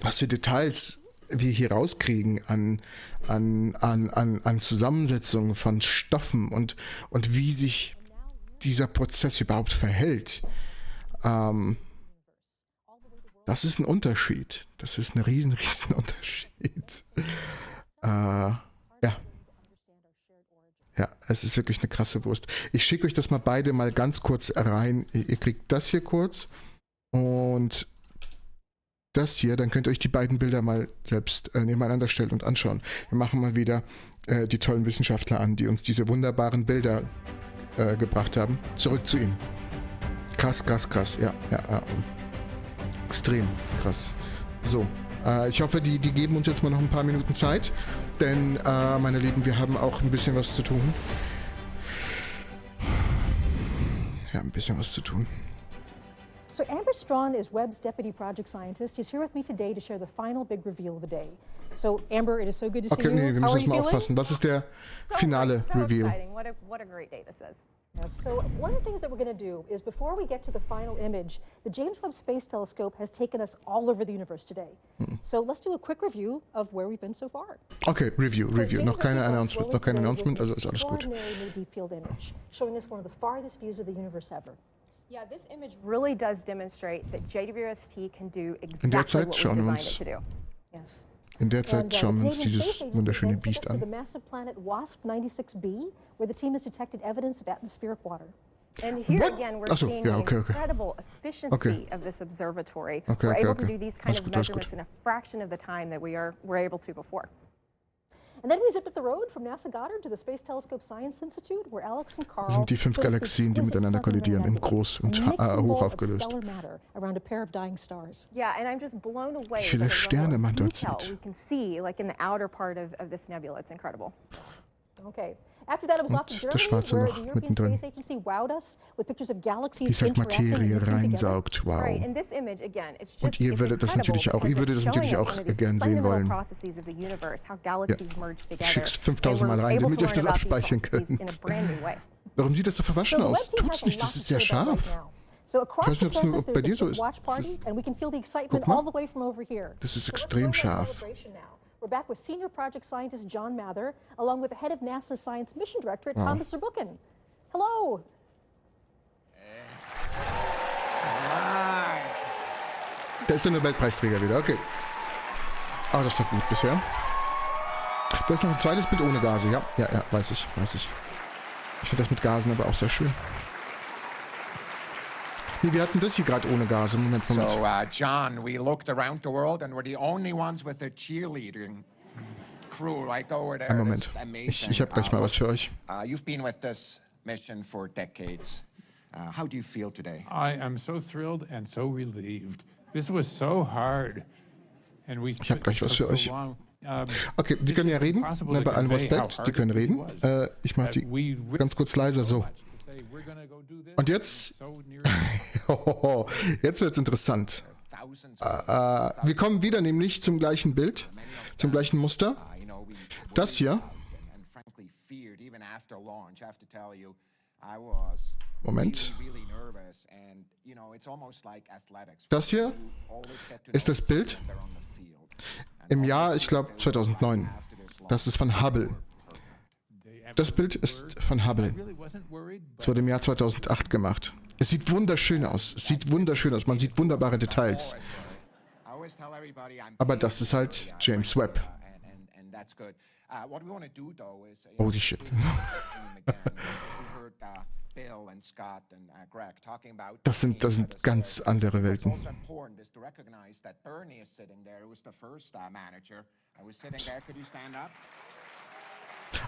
Was für Details wir hier rauskriegen an Zusammensetzungen von Stoffen und wie sich dieser Prozess überhaupt verhält. Das ist ein Unterschied. Das ist ein riesen Unterschied. Ja, es ist wirklich eine krasse Wurst. Ich schicke euch das mal beide mal ganz kurz rein. Ihr kriegt das hier kurz und das hier, dann könnt ihr euch die beiden Bilder mal selbst nebeneinander stellen und anschauen. Wir machen mal wieder die tollen Wissenschaftler an, die uns diese wunderbaren Bilder gebracht haben. Zurück zu ihnen. Krass. Ja. Extrem krass. So. Ich hoffe, die geben uns jetzt mal noch ein paar Minuten Zeit, denn, meine Lieben, wir haben auch ein bisschen was zu tun. Ja, ein bisschen was zu tun. So Amber Strawn is Webb's deputy project scientist. She's here with me today to share the final big reveal of the day. So Amber, it is so good to see you. Okay, nee, wir müssen jetzt mal aufpassen. Was ist der finale Reveal? Exciting. What a great day this is. So one of the things that we're going to do is before we get to the final image, the James-Webb Space Telescope has taken us all over the universe today. So let's do a quick review of where we've been so far. Okay, Review. Noch keine Announcement, also ist alles gut. New deep field image, showing us one of the farthest views of the universe ever. Yeah, this image really does demonstrate that JWST can do In der exactly Zeit what we schauen wir designed it uns to do. Yes. In der Zeit schauen wir uns dieses wunderschöne Biest an. The massive planet WASP 96b, where the team has detected evidence of atmospheric water. And here again, we're seeing the okay. incredible efficiency of this observatory. We're able to do these kind of measurements in a fraction of the time that we're able to before. And then we zipped up the road from NASA Goddard to the Space Telescope Science Institute, where Alex and Carl Das sind die 5 Galaxien, die miteinander kollidieren, in groß und hoch aufgelöst. Yeah, and I'm just blown away. Wie viele Sterne man dort sieht. We can see, like in the outer part of this nebula. It's incredible. Okay. After that, it was off to Germany, where the European Space Agency wowed us with pictures of galaxies interacting and mixing reinsaugt. Wow. Right, in this image, again, it's just, Und ihr würdet das natürlich auch gern sehen wollen. Ja. Ich schick's 5000 Mal rein, damit ihr euch das abspeichern könnt. Warum sieht das so verwaschen aus? Tut's nicht, das ist sehr scharf. Ich weiß nicht, ob es bei dir so ist. Guck mal. Das ist extrem scharf. We're back with Senior Project Scientist John Mather, along with the head of NASA's Science Mission Directorate, Thomas Zurbuchen. Hello. Da ist der Nobelpreisträger wieder, okay. Aber das war gut bisher. Da ist noch ein zweites Bild ohne Gase, ja, weiß ich. Ich finde das mit Gasen aber auch sehr schön. Nee, wir hatten das hier gerade ohne Gase. Moment. So, John, we looked around the world and we're the only ones with a cheerleading crew right over there. Moment. Ich habe gleich mal was für euch. You've been with this mission for decades. How do you feel today? I am so thrilled and so relieved. This was so hard. Ich habe gleich was für euch. Okay, die können ja reden. Bei allem Respekt, die können reden. Ich mache die ganz kurz leiser so. Und jetzt, jetzt wird es interessant. Wir kommen wieder nämlich zum gleichen Bild, zum gleichen Muster. Das hier Moment. Das hier ist das Bild im Jahr, ich glaube, 2009. Das ist von Hubble. Das Bild ist von Hubble. Es wurde im Jahr 2008 gemacht. Es sieht wunderschön aus. Es sieht wunderschön aus. Man sieht wunderbare Details. Aber das ist halt James Webb. Holy shit. Das sind ganz andere Welten.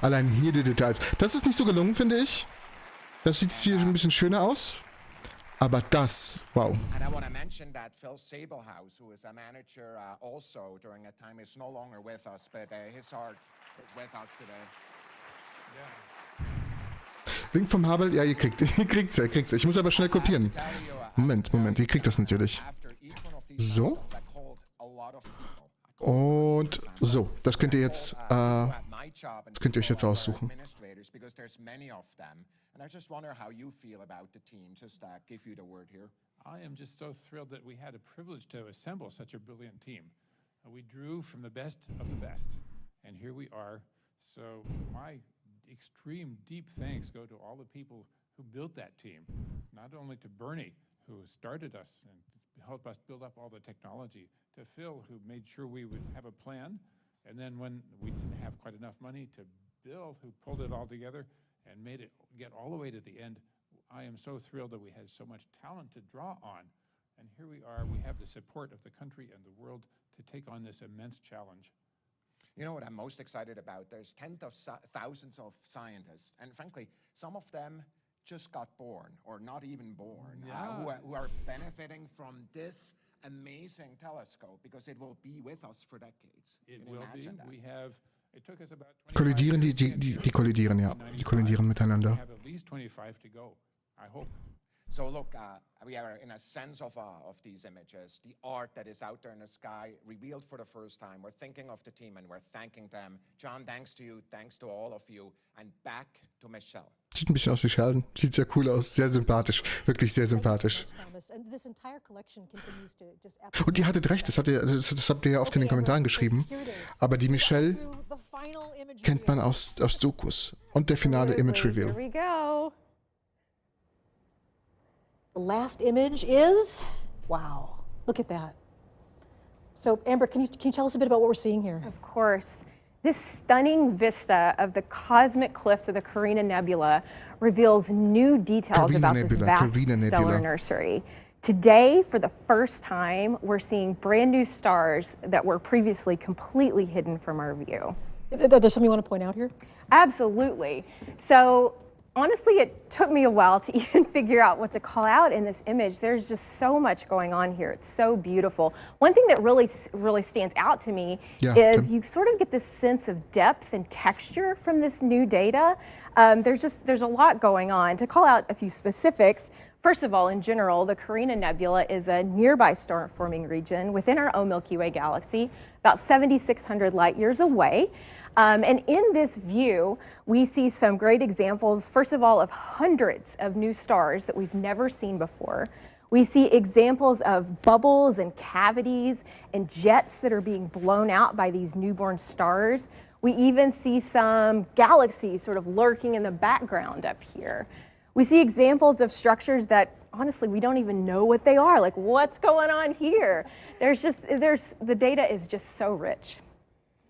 Allein hier die Details. Das ist nicht so gelungen, finde ich. Das sieht hier ein bisschen schöner aus. Aber das, wow. And I want to mention that Phil Sablehouse, who is a manager also during a time, is no longer with us, but his heart is with us today. Link vom Hubble, ja, ihr kriegt's. Ich muss aber schnell kopieren. Moment, ihr kriegt das natürlich. So. Und so, das könnt ihr jetzt, euch jetzt aussuchen. And I just wonder how you feel about the team. Just give you the word here. I am just so thrilled that we had a privilege to assemble such a brilliant team. We drew from the best of the best, and here we are. So my extreme deep thanks go to all the people who built that team, not only to Bernie, who started us and helped us build up all the technology, to Phil, who made sure we would have a plan, and then when we didn't have quite enough money, to Bill, who pulled it all together and made it get all the way to the end. I am so thrilled that we had so much talent to draw on. And here we are, we have the support of the country and the world to take on this immense challenge. You know what I'm most excited about? There's tens of thousands of scientists, and frankly, some of them just got born, or not even born, who are benefiting from this amazing telescope, because it will be with us for decades. It will be. We have Kollidieren, die kollidieren, ja. Die kollidieren miteinander. So look, we are in a sense of these images, the art that is out there in the sky, revealed for the first time. We're thinking of the team and we're thanking them. John, thanks to you, thanks to all of you, and back to Michelle. Sieht ein bisschen aus wie Sheldon. Sieht sehr cool aus, sehr sympathisch, wirklich sehr sympathisch. Und ihr hattet recht, das habt ihr ja oft in den Kommentaren geschrieben. Aber die Michelle kennt man aus Dokus. Und der finale Image Reveal. Here we go. The last image is, wow, look at that. So Amber, can you tell us a bit about what we're seeing here? Of course. This stunning vista of the cosmic cliffs of the Carina Nebula reveals new details about this vast stellar nursery. Today, for the first time, we're seeing brand new stars that were previously completely hidden from our view. There's something you want to point out here? Absolutely. So honestly, it took me a while to even figure out what to call out in this image. There's just so much going on here. It's so beautiful. One thing that really stands out to me is you sort of get this sense of depth and texture from this new data. There's a lot going on. To call out a few specifics, first of all, in general, the Carina Nebula is a nearby star-forming region within our own Milky Way galaxy, about 7,600 light years away. And in this view, we see some great examples, first of all, of hundreds of new stars that we've never seen before. We see examples of bubbles and cavities and jets that are being blown out by these newborn stars. We even see some galaxies sort of lurking in the background up here. We see examples of structures that, honestly, we don't even know what they are. Like, what's going on here? The data is just so rich.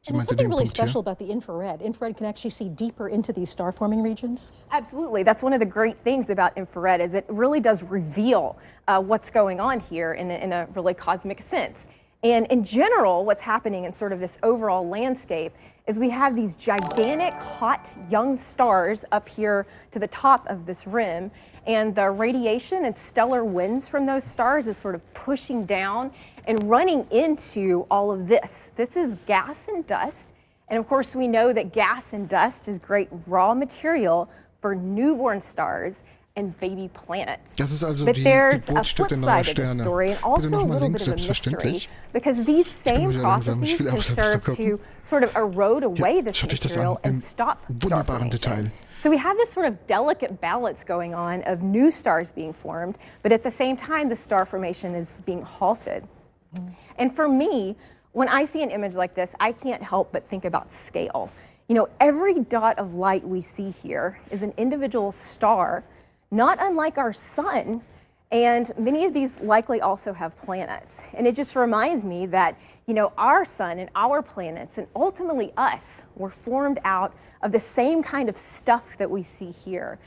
And there's something really special about the infrared. Infrared can actually see deeper into these star-forming regions. Absolutely. That's one of the great things about infrared, is it really does reveal what's going on here in a really cosmic sense. And in general, what's happening in sort of this overall landscape is we have these gigantic, hot, young stars up here to the top of this rim, and the radiation and stellar winds from those stars is sort of pushing down and running into all of this. This is gas and dust, and of course we know that gas and dust is great raw material for newborn stars and baby planets. Das ist also but die there's a flip Geburtsstätte neuer side of the Sterne. story, and Bitte also a nochmal little links, bit of a mystery, selbstverständlich. because these same wieder langsam, ich processes will can auch selbst serve gucken. to sort of erode away this Schaut euch das material an, and im stop star wunderbaren formation. Detail. So we have this sort of delicate balance going on of new stars being formed, but at the same time, the star formation is being halted. And for me, when I see an image like this, I can't help but think about scale. You know, every dot of light we see here is an individual star, not unlike our sun, and many of these likely also have planets. And it just reminds me that, you know, our sun and our planets and ultimately us were formed out of the same kind of stuff that we see here.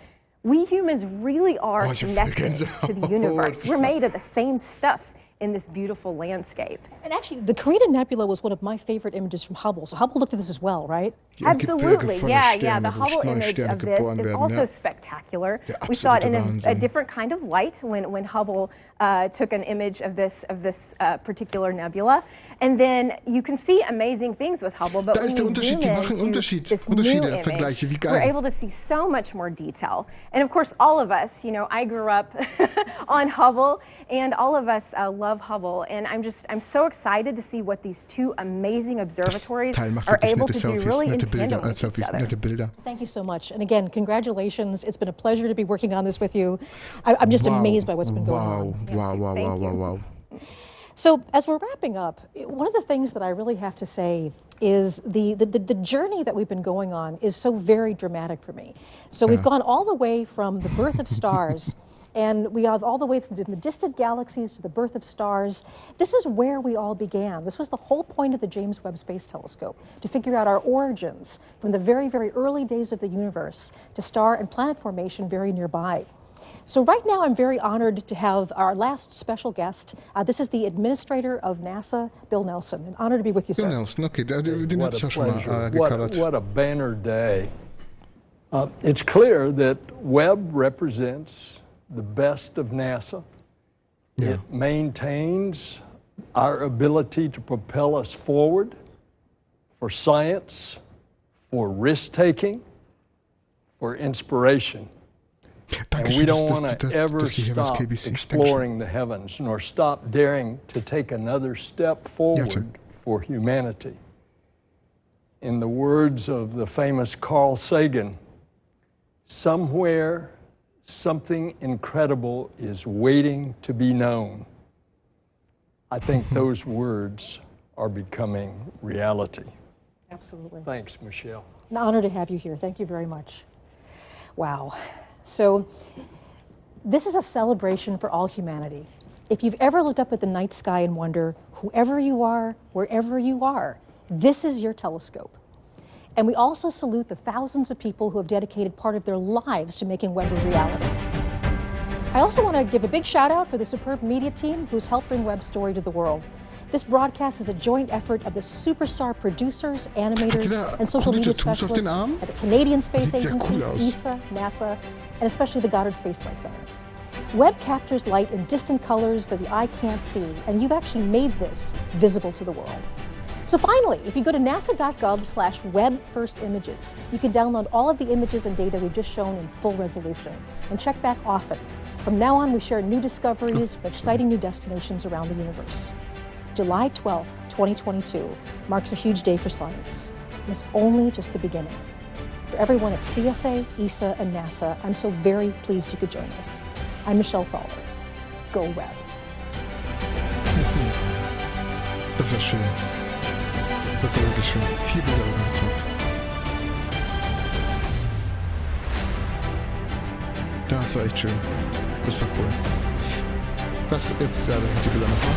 We humans really are connected to the universe. We're made of the same stuff in this beautiful landscape. And actually, the Carina Nebula was one of my favorite images from Hubble. So Hubble looked at this as well, right? Absolutely, yeah. The Hubble image of this is also spectacular. We saw it in a different kind of light when Hubble took an image of this particular nebula. And then you can see amazing things with Hubble, but when you zoom into this new image, we're able to see so much more detail. And of course, all of us, you know, I grew up on Hubble, and all of us love Hubble. And I'm so excited to see what these two amazing observatories are able to do really in tandem with each other. Thank you so much. And again, congratulations. It's been a pleasure to be working on this with you. I'm just amazed by what's been going on. Wow. So as we're wrapping up, one of the things that I really have to say is the journey that we've been going on is so very dramatic for me. So we've gone all the way from the birth of stars, and we have all the way from the distant galaxies to the birth of stars. This is where we all began. This was the whole point of the James-Webb Space Telescope, to figure out our origins from the very, very early days of the universe to star and planet formation very nearby. So right now, I'm very honored to have our last special guest. This is the administrator of NASA, Bill Nelson. An honor to be with you, sir. Bill Nelson, okay. What a pleasure. What a banner day. It's clear that Webb represents the best of NASA. Yeah. It maintains our ability to propel us forward for science, for risk-taking, for inspiration. And we don't want to ever stop exploring the heavens, nor stop daring to take another step forward for humanity. In the words of the famous Carl Sagan, somewhere something incredible is waiting to be known. I think those words are becoming reality. Absolutely. Thanks, Michelle. An honor to have you here. Thank you very much. Wow. So this is a celebration for all humanity. If you've ever looked up at the night sky and wonder, whoever you are, wherever you are, this is your telescope. And we also salute the thousands of people who have dedicated part of their lives to making Webb a reality. I also want to give a big shout out for the superb media team who's helped bring Webb's story to the world. This broadcast is a joint effort of the superstar producers, animators, and social media specialists at the Canadian Space Agency, ESA, NASA, and especially the Goddard Space Flight Center. Webb captures light in distant colors that the eye can't see, and you've actually made this visible to the world. So finally, if you go to nasa.gov/web-first-images, you can download all of the images and data we've just shown in full resolution, and check back often. From now on, we share new discoveries for exciting new destinations around the universe. July 12th, 2022 marks a huge day for science. And it's only just the beginning. For everyone at CSA, ESA, and NASA, I'm so very pleased you could join us. I'm Michelle Thaler. Go Webb. Das war schön. Das war wirklich schön. 4 Bilder gezeigt. Das war echt schön. Das war cool. Das sind die Bilder nochmal.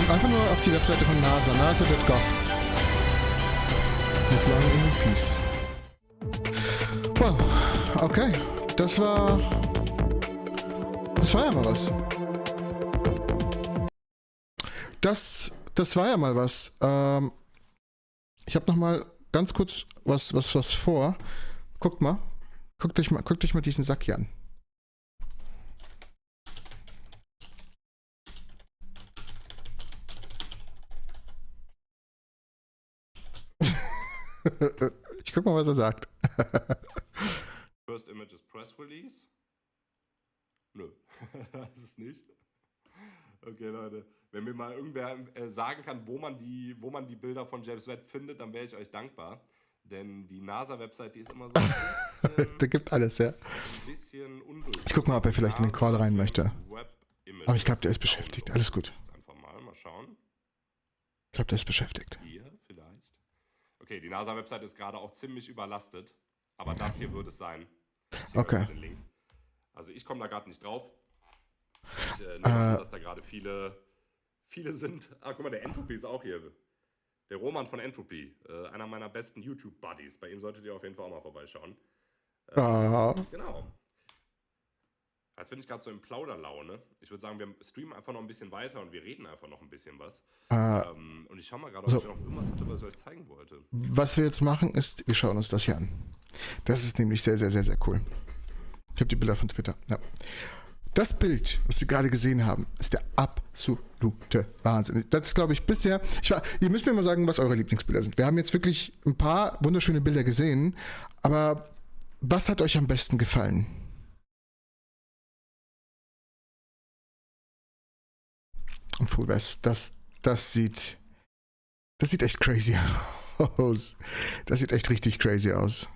Einfach nur auf die Webseite von NASA, nasa.gov. With long in peace. Well, okay. Das war ja mal was. Das war ja mal was. Ich habe noch mal ganz kurz was vor. Guckt mal. Guckt euch mal diesen Sack hier an. Ich guck mal, was er sagt. Press Release? Nö, das ist nicht. Okay, Leute. Wenn mir mal irgendwer sagen kann, wo man die Bilder von James Webb findet, dann wäre ich euch dankbar. Denn die NASA-Website, die ist immer so ein bisschen... Da gibt alles, ja. Ein bisschen undurchsichtig. Ich guck mal, ob er vielleicht in den Call rein möchte. Aber ich glaube, der ist beschäftigt. Alles gut. Jetzt einfach mal schauen. Ich glaube, der ist beschäftigt. Hier vielleicht. Okay, die NASA-Website ist gerade auch ziemlich überlastet. Aber das hier wird es sein. Okay. Den Link. Also ich komme da gerade nicht drauf. Ich nehme an, dass da gerade viele sind. Ah, guck mal, der Entropy ist auch hier. Der Roman von Entropy. Einer meiner besten YouTube-Buddies. Bei ihm solltet ihr auf jeden Fall auch mal vorbeischauen. Genau. Jetzt bin ich gerade so in Plauderlaune. Ich würde sagen, wir streamen einfach noch ein bisschen weiter und wir reden einfach noch ein bisschen was. Und ich schaue mal gerade, ob ich noch irgendwas hatte, was ich euch zeigen wollte. Was wir jetzt machen, ist, wir schauen uns das hier an. Das ist nämlich sehr, sehr, sehr, sehr cool. Ich habe die Bilder von Twitter. Ja. Das Bild, was Sie gerade gesehen haben, ist der absolute Wahnsinn. Das ist, glaube ich, bisher... ihr müsst mir mal sagen, was eure Lieblingsbilder sind. Wir haben jetzt wirklich ein paar wunderschöne Bilder gesehen, aber was hat euch am besten gefallen? Und Full West, das sieht echt crazy aus. Das sieht echt richtig crazy aus.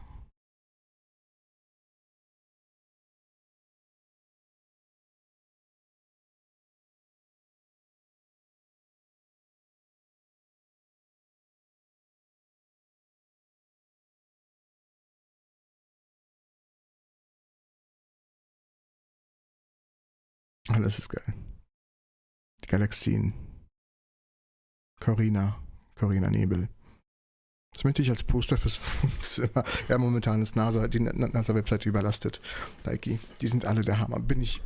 Alles ist geil. Die Galaxien. Corina Nebel. Das möchte ich als Poster fürs Wohnzimmer. Ja, momentan ist die NASA-Webseite überlastet. Like, die sind alle der Hammer. Bin ich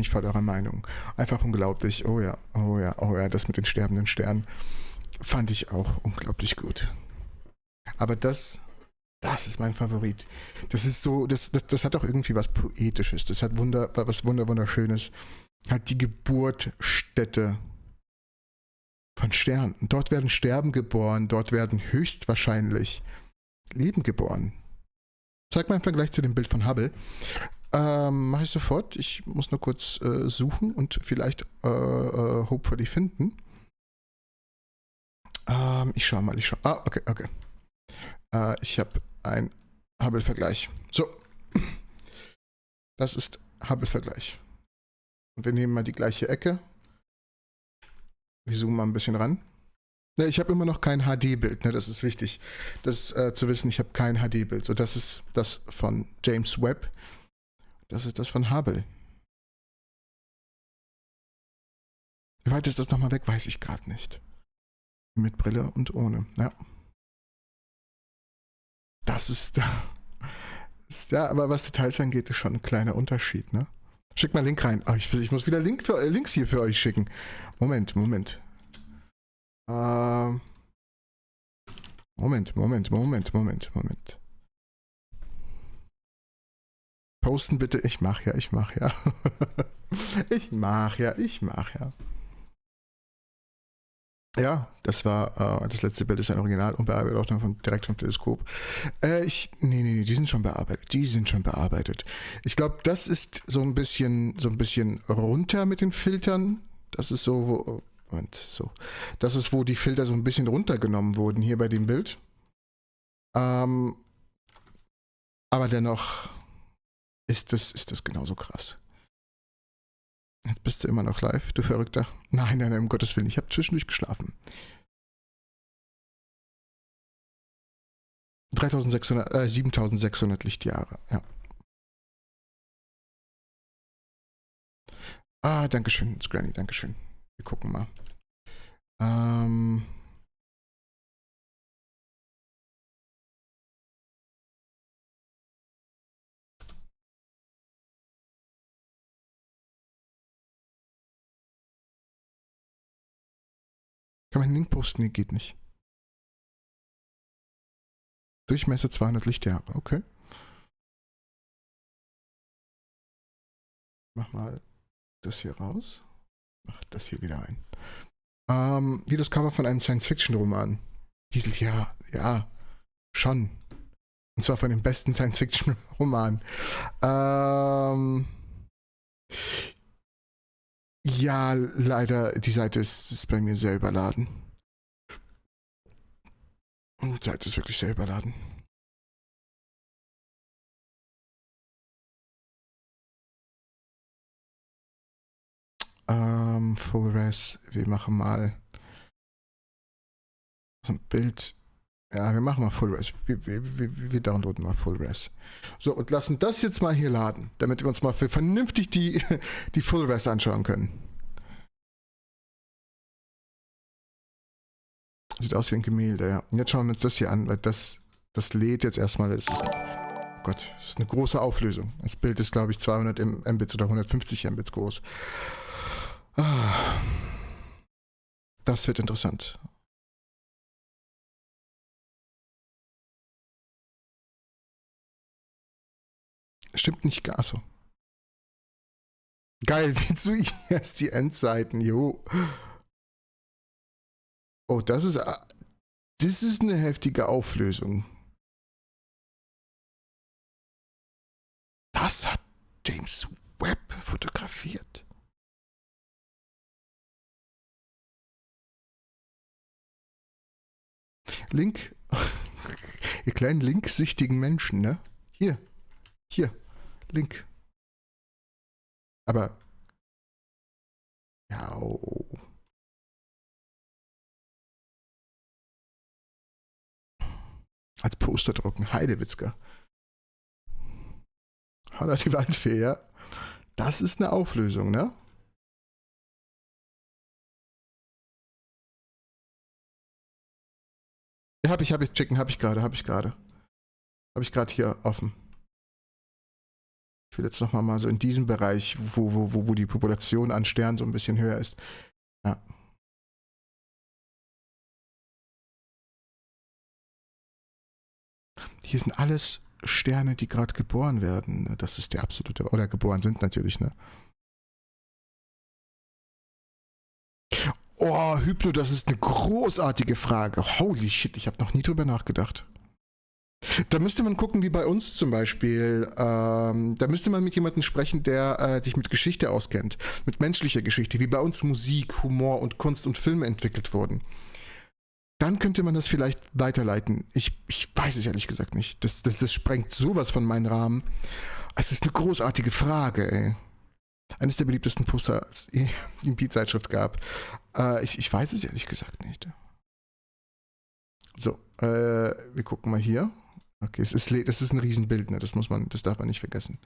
voll eurer Meinung. Einfach unglaublich. Oh ja, das mit den sterbenden Sternen fand ich auch unglaublich gut. Aber das ist mein Favorit. Das ist so, das hat auch irgendwie was Poetisches. Das hat was Wunderschönes. Halt die Geburtsstätte von Sternen. Dort werden Sterben geboren, dort werden höchstwahrscheinlich Leben geboren. Zeig mal im Vergleich zu dem Bild von Hubble. Mache ich sofort. Ich muss nur kurz suchen und vielleicht hopefully finden. Ich schau mal. Okay. Ich habe einen Hubble-Vergleich. So. Das ist Hubble-Vergleich. Und wir nehmen mal die gleiche Ecke. Wir zoomen mal ein bisschen ran. Ne, ich habe immer noch kein HD-Bild, ne? Das ist wichtig, das zu wissen. Ich habe kein HD-Bild. So, das ist das von James Webb. Das ist das von Hubble. Wie weit ist das nochmal weg, weiß ich gerade nicht. Mit Brille und ohne, ja. Das ist ja, aber was Details angeht, ist schon ein kleiner Unterschied, ne? Schick mal Link rein. Oh, ich muss wieder Links hier für euch schicken. Moment. Moment. Posten bitte. Ich mach ja. ich mach ja. Ja, das war das letzte Bild ist ein Original und bearbeitet auch noch direkt vom Teleskop. Nee, die sind schon bearbeitet. Ich glaube, das ist so ein bisschen runter mit den Filtern. Das ist so, das ist, wo die Filter so ein bisschen runtergenommen wurden hier bei dem Bild. Aber dennoch ist das genauso krass. Jetzt bist du immer noch live, du Verrückter. Nein, um Gottes Willen, ich habe zwischendurch geschlafen. 7600 Lichtjahre, ja. Dankeschön, Scranny, dankeschön. Wir gucken mal. Kann man einen Link posten? Nee, geht nicht. Durchmesser 200 Lichtjahre, okay. Mach mal das hier raus. Mach das hier wieder ein. Wie das Cover von einem Science-Fiction-Roman. Gieselt, ja, schon. Und zwar von dem besten Science-Fiction-Roman. Ja, leider, die Seite ist bei mir sehr überladen. Die Seite ist wirklich sehr überladen. Full Res. Wir machen mal so ein Bild. Ja, wir machen mal Full Res. Wir downloaden mal Full Res. So, und lassen das jetzt mal hier laden, damit wir uns mal vernünftig die Full Res anschauen können. Sieht aus wie ein Gemälde, ja. Und jetzt schauen wir uns das hier an, weil das lädt jetzt erstmal. Das ist oh Gott, das ist eine große Auflösung. Das Bild ist, glaube ich, 200 Mbits oder 150 Mbits groß. Das wird interessant. Stimmt nicht gar so. Geil, wie zuerst die Endseiten, jo. Oh, das ist eine heftige Auflösung. Das hat James-Webb fotografiert. Link. Ihr kleinen linksüchtigen Menschen, ne? Hier. Link. Aber. Ja. Als Poster drucken. Heidewitzka. Holla die Waldfee, ja. Das ist eine Auflösung, ne? Ja, habe ich gerade hier offen. Ich will jetzt nochmal mal so in diesem Bereich, wo die Population an Sternen so ein bisschen höher ist. Ja. Hier sind alles Sterne, die gerade geboren werden. Das ist der absolute, oder geboren sind natürlich, ne? Oh, Hypno, das ist eine großartige Frage. Holy shit, ich habe noch nie drüber nachgedacht. Da müsste man gucken, wie bei uns zum Beispiel. Da müsste man mit jemandem sprechen, der sich mit Geschichte auskennt. Mit menschlicher Geschichte, wie bei uns Musik, Humor und Kunst und Filme entwickelt wurden. Dann könnte man das vielleicht weiterleiten. Ich weiß es ehrlich gesagt nicht. Das sprengt sowas von meinen Rahmen. Es ist eine großartige Frage, ey. Eines der beliebtesten Poster, die es in Beat-Zeitschrift gab. Ich weiß es ehrlich gesagt nicht. So, wir gucken mal hier. Okay, es ist ein Riesenbild, ne? Das darf man nicht vergessen.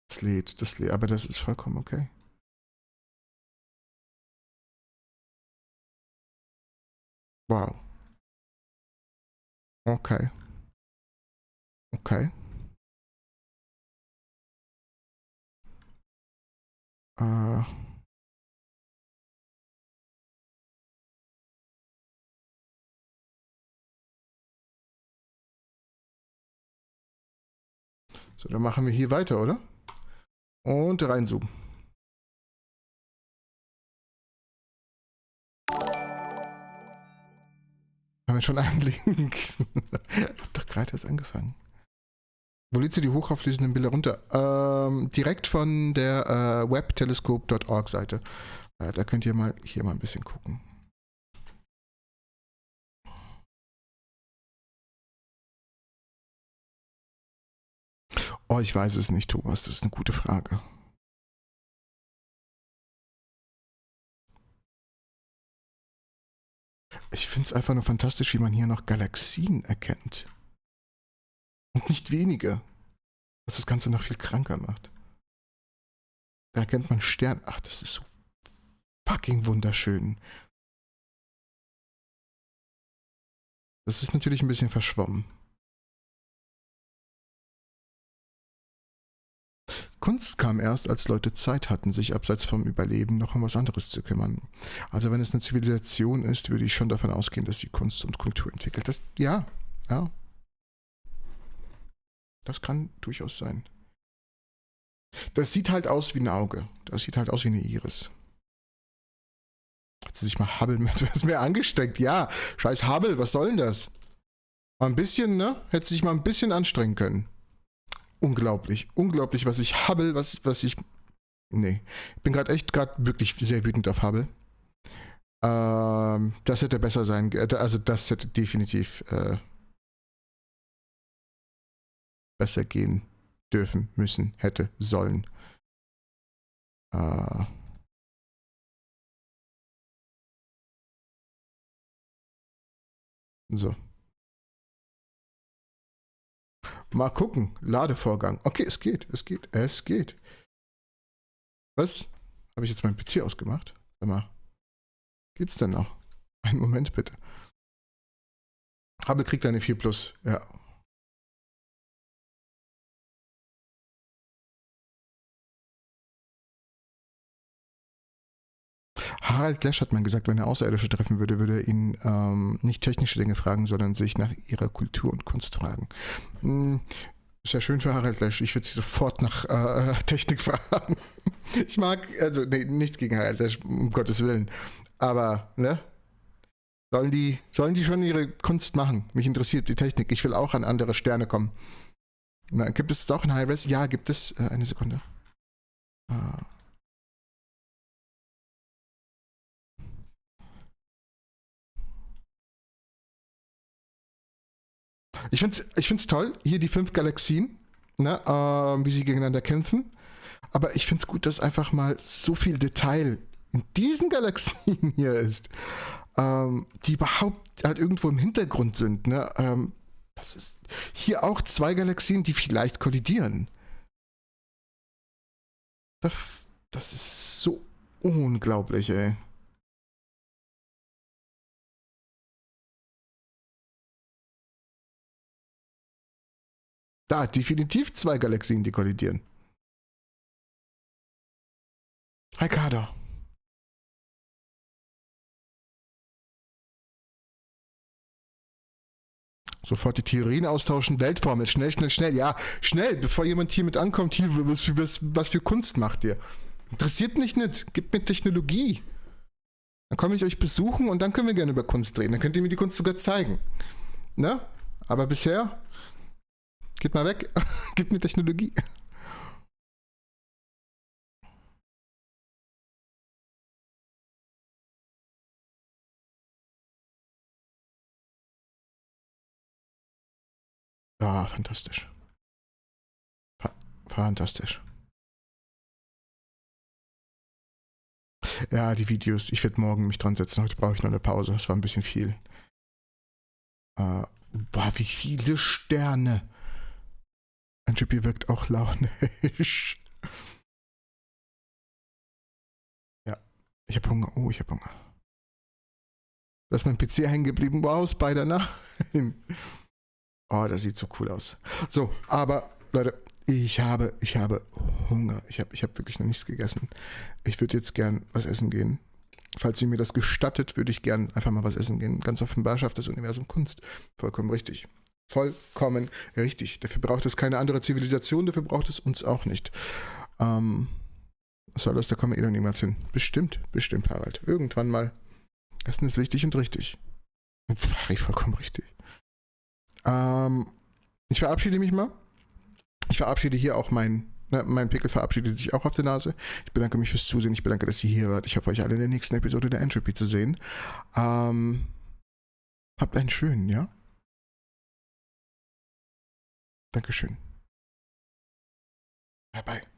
Das lädt, aber das ist vollkommen okay. Wow. Okay. So, dann machen wir hier weiter, oder? Und reinzoomen. Haben wir schon einen Link? Hab doch gerade erst angefangen. Wo lädst du die hochauflösenden Bilder runter? Direkt von der webteleskop.org Seite. Da könnt ihr hier mal ein bisschen gucken. Oh, ich weiß es nicht, Thomas. Das ist eine gute Frage. Ich finde es einfach nur fantastisch, wie man hier noch Galaxien erkennt. Und nicht wenige. Was das Ganze noch viel kranker macht. Da erkennt man Sterne. Ach, das ist so fucking wunderschön. Das ist natürlich ein bisschen verschwommen. Kunst kam erst, als Leute Zeit hatten, sich abseits vom Überleben noch um was anderes zu kümmern. Also wenn es eine Zivilisation ist, würde ich schon davon ausgehen, dass sie Kunst und Kultur entwickelt. Ja. Das kann durchaus sein. Das sieht halt aus wie ein Auge. Das sieht halt aus wie eine Iris. Hat sie sich mal Hubble etwas mehr angesteckt? Ja, scheiß Hubble, was soll denn das? Mal ein bisschen, ne? Hätte sich mal ein bisschen anstrengen können. Unglaublich, unglaublich, was ich Hubble, was ich... Nee, ich bin gerade wirklich sehr wütend auf Hubble. Das hätte besser sein, also das hätte definitiv besser gehen dürfen, müssen, hätte, sollen. So. Mal gucken. Ladevorgang. Okay, es geht. Was? Habe ich jetzt meinen PC ausgemacht? Sag mal. Geht's denn noch? Einen Moment bitte. Hubble kriegt eine 4+. Ja. Harald Lesch hat mal gesagt, wenn er Außerirdische treffen würde, würde er ihn nicht technische Dinge fragen, sondern sich nach ihrer Kultur und Kunst fragen. Ist ja schön für Harald Lesch. Ich würde sie sofort nach Technik fragen. Ich mag, also nee, nichts gegen Harald Lesch, um Gottes Willen. Aber, ne? Sollen die schon ihre Kunst machen? Mich interessiert die Technik. Ich will auch an andere Sterne kommen. Na, gibt es das auch in High-Res? Ja, gibt es. Eine Sekunde. Ich find's toll, hier die 5 Galaxien, ne, wie sie gegeneinander kämpfen. Aber ich find's gut, dass einfach mal so viel Detail in diesen Galaxien hier ist, die überhaupt halt irgendwo im Hintergrund sind. Ne? Das ist hier auch 2 Galaxien, die vielleicht kollidieren. Das ist so unglaublich, ey. Da, definitiv 2 Galaxien, die kollidieren. Hi, Kader. Sofort die Theorien austauschen, Weltformel, schnell. Ja, schnell, bevor jemand hier mit ankommt, hier, was für Kunst macht ihr? Interessiert mich nicht, gebt mir Technologie. Dann komme ich euch besuchen und dann können wir gerne über Kunst reden. Dann könnt ihr mir die Kunst sogar zeigen. Ne? Aber bisher... Geht mal weg. Gib mir Technologie. Ah, fantastisch. Fantastisch. Ja, die Videos. Ich werde morgen mich dran setzen. Heute brauche ich noch eine Pause. Das war ein bisschen viel. Boah, wie viele Sterne. Entropy wirkt auch launisch. Ja, ich habe Hunger. Oh, ich habe Hunger. Da ist mein PC hängen geblieben. Wow, Spider, nein. Oh, das sieht so cool aus. So, aber Leute, ich habe Hunger. Ich hab wirklich noch nichts gegessen. Ich würde jetzt gern was essen gehen. Falls ihr mir das gestattet, würde ich gern einfach mal was essen gehen. Ganz offenbar schafft das Universum Kunst. Vollkommen richtig. Vollkommen richtig. Dafür braucht es keine andere Zivilisation, dafür braucht es uns auch nicht. Was soll das? Da kommen wir eh noch niemals hin. Bestimmt, Harald. Irgendwann mal. Essen ist wichtig und richtig. Vollkommen richtig. Ich verabschiede mich mal. Ich verabschiede hier auch mein Pickel verabschiedet sich auch auf der Nase. Ich bedanke mich fürs Zusehen. Ich bedanke, dass ihr hier wart. Ich hoffe, euch alle in der nächsten Episode der Entropy zu sehen. Habt einen schönen, ja? Dankeschön. Bye, bye.